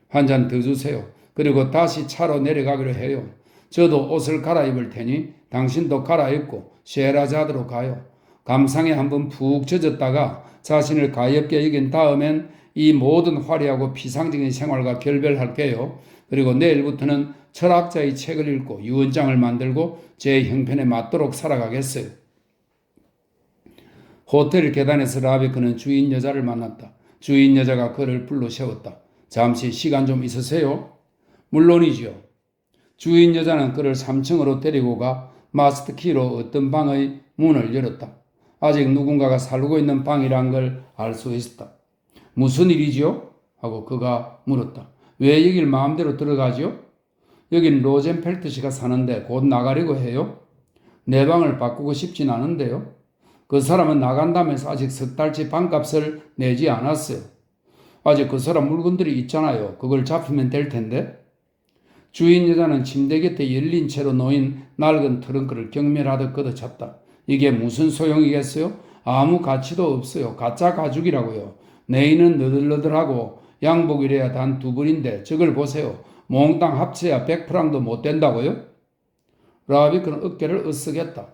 한 잔 더 주세요. 그리고 다시 차로 내려가기로 해요. 저도 옷을 갈아입을 테니 당신도 갈아입고 쉐라자드로 가요. 감상에 한번 푹 젖었다가 자신을 가엾게 이긴 다음엔 이 모든 화려하고 피상적인 생활과 결별할게요. 그리고 내일부터는 철학자의 책을 읽고 유언장을 만들고 제 형편에 맞도록 살아가겠어요. 호텔 계단에서 라비크는 주인 여자를 만났다. 주인 여자가 그를 불러 세웠다. 잠시 시간 좀 있으세요? 물론이지요. 주인 여자는 그를 3층으로 데리고 가 마스터키로 어떤 방의 문을 열었다. 아직 누군가가 살고 있는 방이란 걸 알 수 있었다. 무슨 일이지요? 하고 그가 물었다. 왜 여길 마음대로 들어가지요? 여긴 로젠펠트 씨가 사는데 곧 나가려고 해요? 내 방을 바꾸고 싶진 않은데요. 그 사람은 나간다면서 아직 석 달치 방값을 내지 않았어요. 아직 그 사람 물건들이 있잖아요. 그걸 잡히면 될 텐데. 주인 여자는 침대 곁에 열린 채로 놓인 낡은 트렁크를 경멸하듯 걷어찼다. 이게 무슨 소용이겠어요? 아무 가치도 없어요. 가짜 가죽이라고요. 내인은 너덜너덜하고 양복이래야 단 2불인데 저걸 보세요. 몽땅 합쳐야 100프랑도 못 된다고요? 라비크는 어깨를 으쓱했다.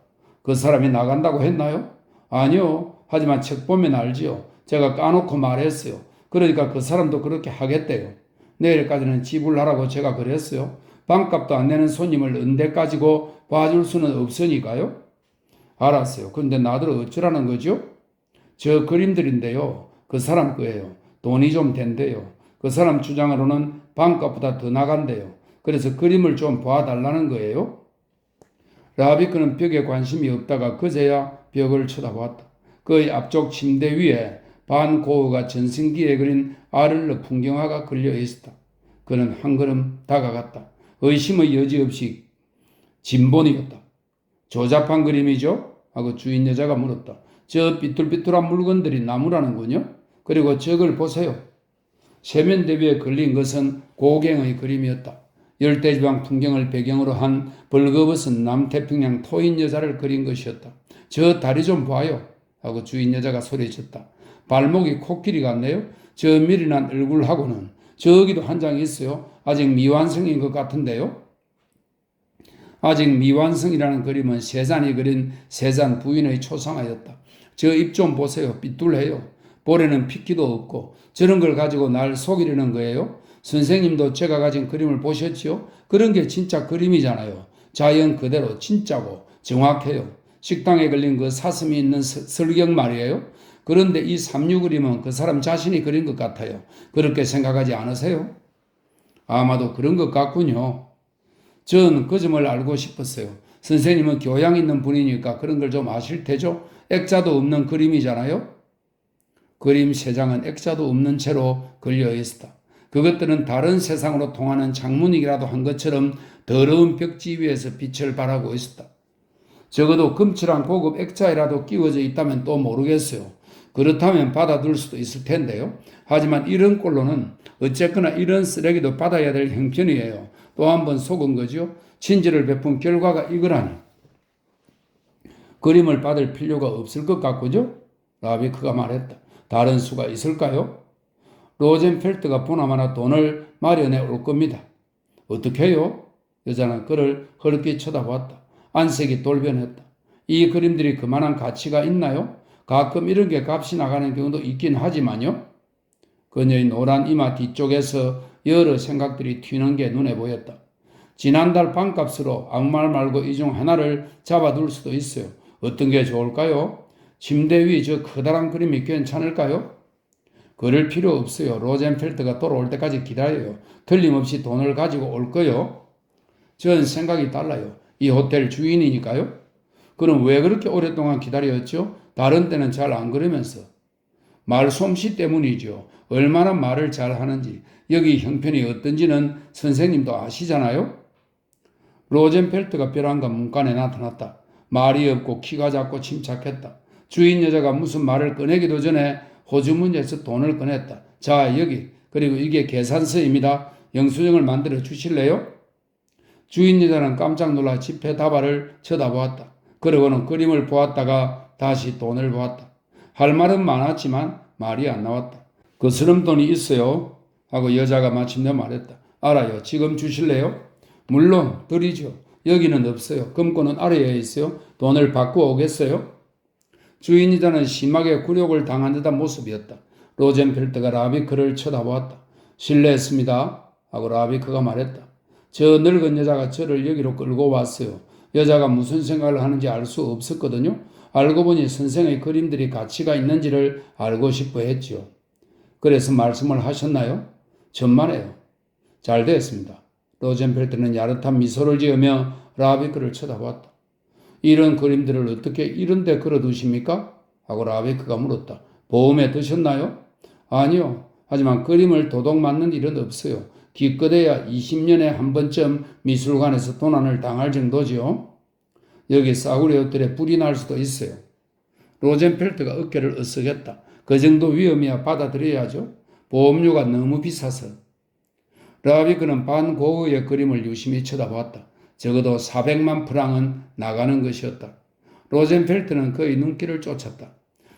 그 사람이 나간다고 했나요? 아니요. 하지만 책 보면 알지요. 제가 까놓고 말했어요. 그러니까 그 사람도 그렇게 하겠대요. 내일까지는 지불하라고 제가 그랬어요. 방값도 안 내는 손님을 언제까지고 봐줄 수는 없으니까요. 알았어요. 근데 나들 어쩌라는 거죠? 저 그림들인데요. 그 사람 거예요. 돈이 좀 된대요. 그 사람 주장으로는 방값보다 더 나간대요. 그래서 그림을 좀 봐달라는 거예요. 라비크는 벽에 관심이 없다가 그제야 벽을 쳐다보았다. 그의 앞쪽 침대 위에 반고흐가 전승기에 그린 아를르 풍경화가 걸려 있었다. 그는 한 걸음 다가갔다. 의심의 여지 없이 진본이었다. 조잡한 그림이죠? 하고 주인 여자가 물었다. 저 삐뚤삐뚤한 물건들이 나무라는군요. 그리고 저걸 보세요. 세면대 위에 걸린 것은 고갱의 그림이었다. 열대지방 풍경을 배경으로 한 벌거벗은 남태평양 토인 여자를 그린 것이었다. 저 다리 좀 봐요. 하고 주인 여자가 소리쳤다. 발목이 코끼리 같네요. 저 미련한 얼굴하고는 저기도 한 장 있어요. 아직 미완성인 것 같은데요. 아직 미완성이라는 그림은 세잔이 그린 세잔 부인의 초상화였다. 저 입 좀 보세요. 삐뚤해요. 볼에는 핏기도 없고 저런 걸 가지고 날 속이려는 거예요. 선생님도 제가 가진 그림을 보셨지요? 그런 게 진짜 그림이잖아요. 자연 그대로 진짜고 정확해요. 식당에 걸린 그 사슴이 있는 설경 말이에요. 그런데 이 삼류 그림은 그 사람 자신이 그린 것 같아요. 그렇게 생각하지 않으세요? 아마도 그런 것 같군요. 전 그 점을 알고 싶었어요. 선생님은 교양 있는 분이니까 그런 걸 좀 아실 테죠? 액자도 없는 그림이잖아요. 그림 3장은 액자도 없는 채로 걸려 있었다. 그것들은 다른 세상으로 통하는 창문이라도 한 것처럼 더러운 벽지 위에서 빛을 발하고 있었다. 적어도 금칠한 고급 액자이라도 끼워져 있다면 또 모르겠어요. 그렇다면 받아둘 수도 있을 텐데요. 하지만 이런 꼴로는 어쨌거나 이런 쓰레기도 받아야 될 형편이에요. 또 한 번 속은 거죠. 친절을 베푼 결과가 이거라니. 그림을 받을 필요가 없을 것 같고죠. 라비크가 말했다. 다른 수가 있을까요? 로젠펠트가 보나마나 돈을 마련해 올 겁니다. 어떻게 해요? 여자는 그를 흐릿게 쳐다보았다. 안색이 돌변했다. 이 그림들이 그만한 가치가 있나요? 가끔 이런 게 값이 나가는 경우도 있긴 하지만요. 그녀의 노란 이마 뒤쪽에서 여러 생각들이 튀는 게 눈에 보였다. 지난달 반값으로 아무 말 말고 이 중 하나를 잡아둘 수도 있어요. 어떤 게 좋을까요? 침대 위 저 커다란 그림이 괜찮을까요? 그럴 필요 없어요. 로젠펠트가 돌아올 때까지 기다려요. 틀림없이 돈을 가지고 올 거요. 전 생각이 달라요. 이 호텔 주인이니까요. 그럼 왜 그렇게 오랫동안 기다렸죠? 다른 때는 잘 안 그러면서. 말솜씨 때문이죠. 얼마나 말을 잘 하는지, 여기 형편이 어떤지는 선생님도 아시잖아요. 로젠펠트가 벼랑간 문간에 나타났다. 말이 없고 키가 작고 침착했다. 주인 여자가 무슨 말을 꺼내기도 전에 호주머니에서 돈을 꺼냈다. 자, 여기. 그리고 이게 계산서입니다. 영수증을 만들어 주실래요? 주인 여자는 깜짝 놀라 지폐 다발을 쳐다보았다. 그러고는 그림을 보았다가 다시 돈을 보았다. 할 말은 많았지만 말이 안 나왔다. 그 스름 돈이 있어요? 하고 여자가 마침내 말했다. 알아요. 지금 주실래요? 물론 드리죠. 여기는 없어요. 금고는 아래에 있어요. 돈을 받고 오겠어요? 주인이자는 심하게 굴욕을 당한 듯한 모습이었다. 로젠펠트가 라비크를 쳐다보았다. 실례했습니다. 하고 라비크가 말했다. 저 늙은 여자가 저를 여기로 끌고 왔어요. 여자가 무슨 생각을 하는지 알 수 없었거든요. 알고 보니 선생의 그림들이 가치가 있는지를 알고 싶어 했지요. 그래서 말씀을 하셨나요? 천만에요. 잘 되었습니다. 로젠펠트는 야릇한 미소를 지으며 라비크를 쳐다보았다. 이런 그림들을 어떻게 이런 데 걸어두십니까? 하고 라비크가 물었다. 보험에 드셨나요? 아니요. 하지만 그림을 도둑 맞는 일은 없어요. 기껏해야 20년에 한 번쯤 미술관에서 도난을 당할 정도지요. 여기 싸구려 옷들에 불이 날 수도 있어요. 로젠펠트가 어깨를 으쓱했다. 그 정도 위험이야 받아들여야죠. 보험료가 너무 비싸서. 라비크는 반고흐의 그림을 유심히 쳐다보았다. 적어도 400만 프랑은 나가는 것이었다. 로젠펠트는 그의 눈길을 쫓았다.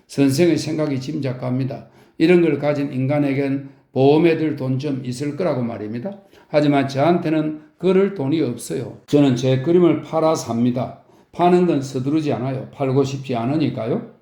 선생의 생각이 짐작갑니다. 이런 걸 가진 인간에겐 보험에 들 돈 좀 있을 거라고 말입니다. 하지만 저한테는 그럴 돈이 없어요. 저는 제 그림을 팔아 삽니다. 파는 건 서두르지 않아요. 팔고 싶지 않으니까요.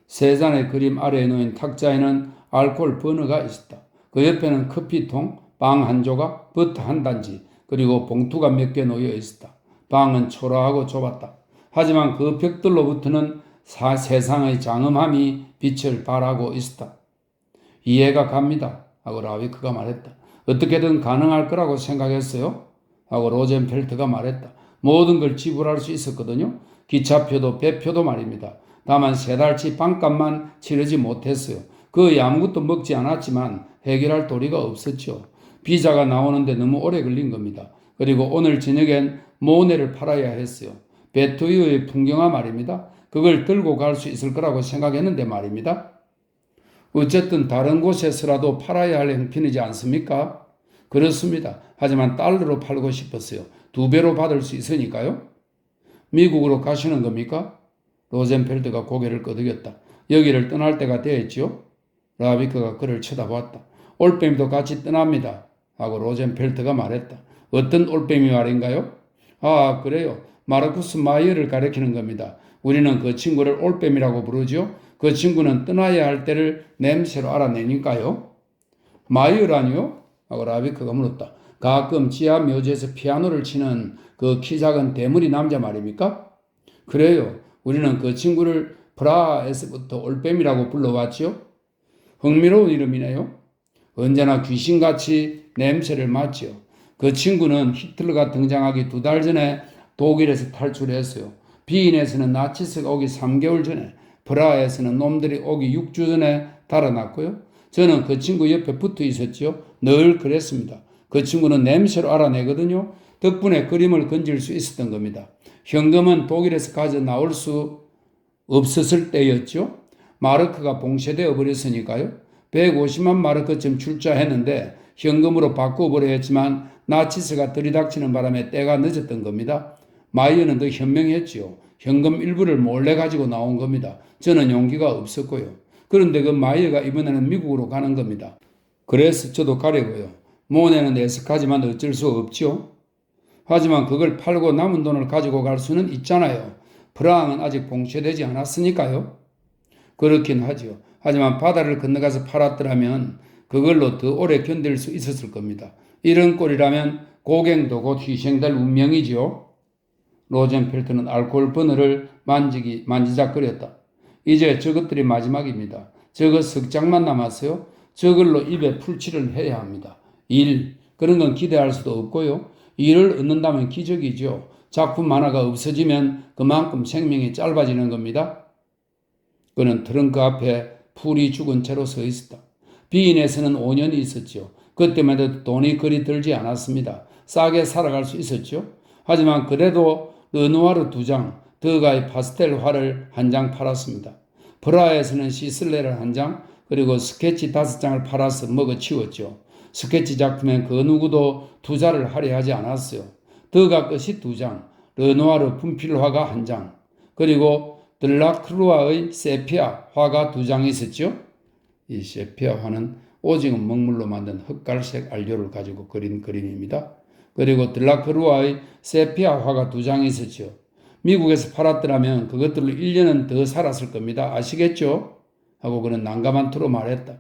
세 잔의 그림 아래에 놓인 탁자에는 알코올 버너가 있었다. 그 옆에는 커피통, 빵 한 조각, 버터 한 단지, 그리고 봉투가 몇 개 놓여 있었다. 방은 초라하고 좁았다. 하지만 그 벽돌로부터는 세상의 장엄함이 빛을 발하고 있었다. 이해가 갑니다. 하고 라비크가 말했다. 어떻게든 가능할 거라고 생각했어요? 하고 로젠펠트가 말했다. 모든 걸 지불할 수 있었거든요. 기차표도 배표도 말입니다. 다만 3달치 빵값만 치르지 못했어요. 거의 아무것도 먹지 않았지만 해결할 도리가 없었죠. 비자가 나오는데 너무 오래 걸린 겁니다. 그리고 오늘 저녁엔 모네를 팔아야 했어요. 베투이의 풍경화 말입니다. 그걸 들고 갈 수 있을 거라고 생각했는데 말입니다. 어쨌든 다른 곳에서라도 팔아야 할 형편이지 않습니까? 그렇습니다. 하지만 달러로 팔고 싶었어요. 2배로 받을 수 있으니까요. 미국으로 가시는 겁니까? 로젠펠트가 고개를 끄덕였다. 여기를 떠날 때가 되었지요? 라비크가 그를 쳐다보았다. 올빼미도 같이 떠납니다. 하고 로젠펠트가 말했다. 어떤 올빼미 말인가요? 아, 그래요. 마르쿠스 마이어를 가리키는 겁니다. 우리는 그 친구를 올빼미라고 부르죠. 그 친구는 떠나야 할 때를 냄새로 알아내니까요. 마이어라니요? 하고 라비크가 물었다. 가끔 지하 묘지에서 피아노를 치는 그 키 작은 대머리 남자 말입니까? 그래요. 우리는 그 친구를 프라하에서부터 올빼미라고 불러왔지요. 흥미로운 이름이네요. 언제나 귀신같이 냄새를 맡지요. 그 친구는 히틀러가 등장하기 2달 전에 독일에서 탈출했어요. 비인에서는 나치스가 오기 3개월 전에, 프라하에서는 놈들이 오기 6주 전에 달아났고요. 저는 그 친구 옆에 붙어 있었지요. 늘 그랬습니다. 그 친구는 냄새로 알아내거든요. 덕분에 그림을 건질 수 있었던 겁니다. 현금은 독일에서 가져 나올 수 없었을 때였죠. 마르크가 봉쇄되어 버렸으니까요. 150만 마르크쯤 출자했는데 현금으로 바꿔버려 했지만 나치스가 들이닥치는 바람에 때가 늦었던 겁니다. 마이어는 더 현명했지요. 현금 일부를 몰래 가지고 나온 겁니다. 저는 용기가 없었고요. 그런데 그 마이어가 이번에는 미국으로 가는 겁니다. 그래서 저도 가려고요. 모네는 애석하지만 어쩔 수 없죠. 하지만 그걸 팔고 남은 돈을 가지고 갈 수는 있잖아요. 프랑은 아직 봉쇄되지 않았으니까요. 그렇긴 하죠. 하지만 바다를 건너가서 팔았더라면 그걸로 더 오래 견딜 수 있었을 겁니다. 이런 꼴이라면 고갱도 곧 희생될 운명이지요. 로젠펠트는 알코올 버너를 만지작거렸다. 이제 저것들이 마지막입니다. 저것 석 장만 남았어요. 저걸로 입에 풀칠을 해야 합니다. 그런 건 기대할 수도 없고요. 일을 얻는다면 기적이죠. 작품 하나가 없어지면 그만큼 생명이 짧아지는 겁니다. 그는 트렁크 앞에 풀이 죽은 채로 서 있었다. 비인에서는 5년이 있었죠. 그때만 해도 돈이 그리 들지 않았습니다. 싸게 살아갈 수 있었죠. 하지만 그래도 르누아르 2장, 드가의 파스텔 화를 1장 팔았습니다. 프라하에서는 시슬레를 1장, 그리고 스케치 5장을 팔아서 먹어치웠죠. 스케치 작품엔 그 누구도 투자를 하려 하지 않았어요. 드가 것이 2장, 르누아르 분필화가 1장, 그리고 들라크루아의 세피아 화가 2장이 있었죠. 이 세피아 화는 오징어 먹물로 만든 흑갈색 알료를 가지고 그린 그림입니다. 그리고 들라크루아의 세피아 화가 2장이 있었죠. 미국에서 팔았더라면 그것들로 1년은 더 살았을 겁니다. 아시겠죠? 하고 그는 난감한 투로 말했다.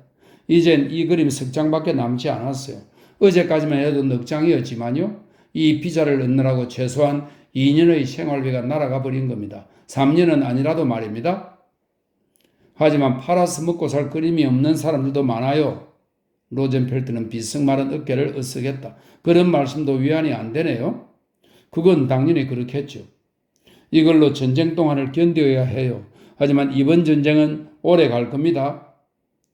이젠 이 그림 석 장밖에 남지 않았어요. 어제까지만 해도 넉 장이었지만요. 이 비자를 얻느라고 최소한 2년의 생활비가 날아가 버린 겁니다. 3년은 아니라도 말입니다. 하지만 팔아서 먹고 살 그림이 없는 사람들도 많아요. 로젠펠트는 비스마른 어깨를 으쓱했다. 그런 말씀도 위안이 안 되네요. 그건 당연히 그렇겠죠. 이걸로 전쟁 동안을 견뎌야 해요. 하지만 이번 전쟁은 오래 갈 겁니다.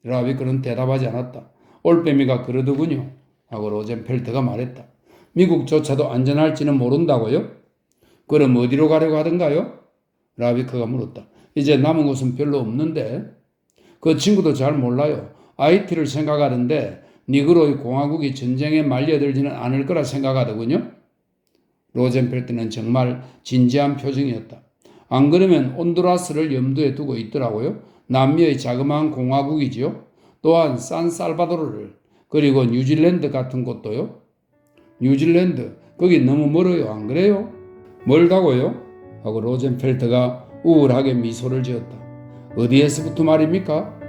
라비크는 대답하지 않았다. 올빼미가 그러더군요. 하고 로젠펠트가 말했다. 미국조차도 안전할지는 모른다고요? 그럼 어디로 가려고 하던가요? 라비크가 물었다. 이제 남은 곳은 별로 없는데. 그 친구도 잘 몰라요. IT를 생각하는데 니그로의 공화국이 전쟁에 말려들지는 않을 거라 생각하더군요. 로젠펠트는 정말 진지한 표정이었다. 안 그러면 온두라스를 염두에 두고 있더라고요. 남미의 자그마한 공화국이지요. 또한 산살바도르를 그리고 뉴질랜드 같은 곳도요. 뉴질랜드 거기 너무 멀어요. 안 그래요? 멀다고요? 하고 로젠펠트가 우울하게 미소를 지었다. 어디에서부터 말입니까?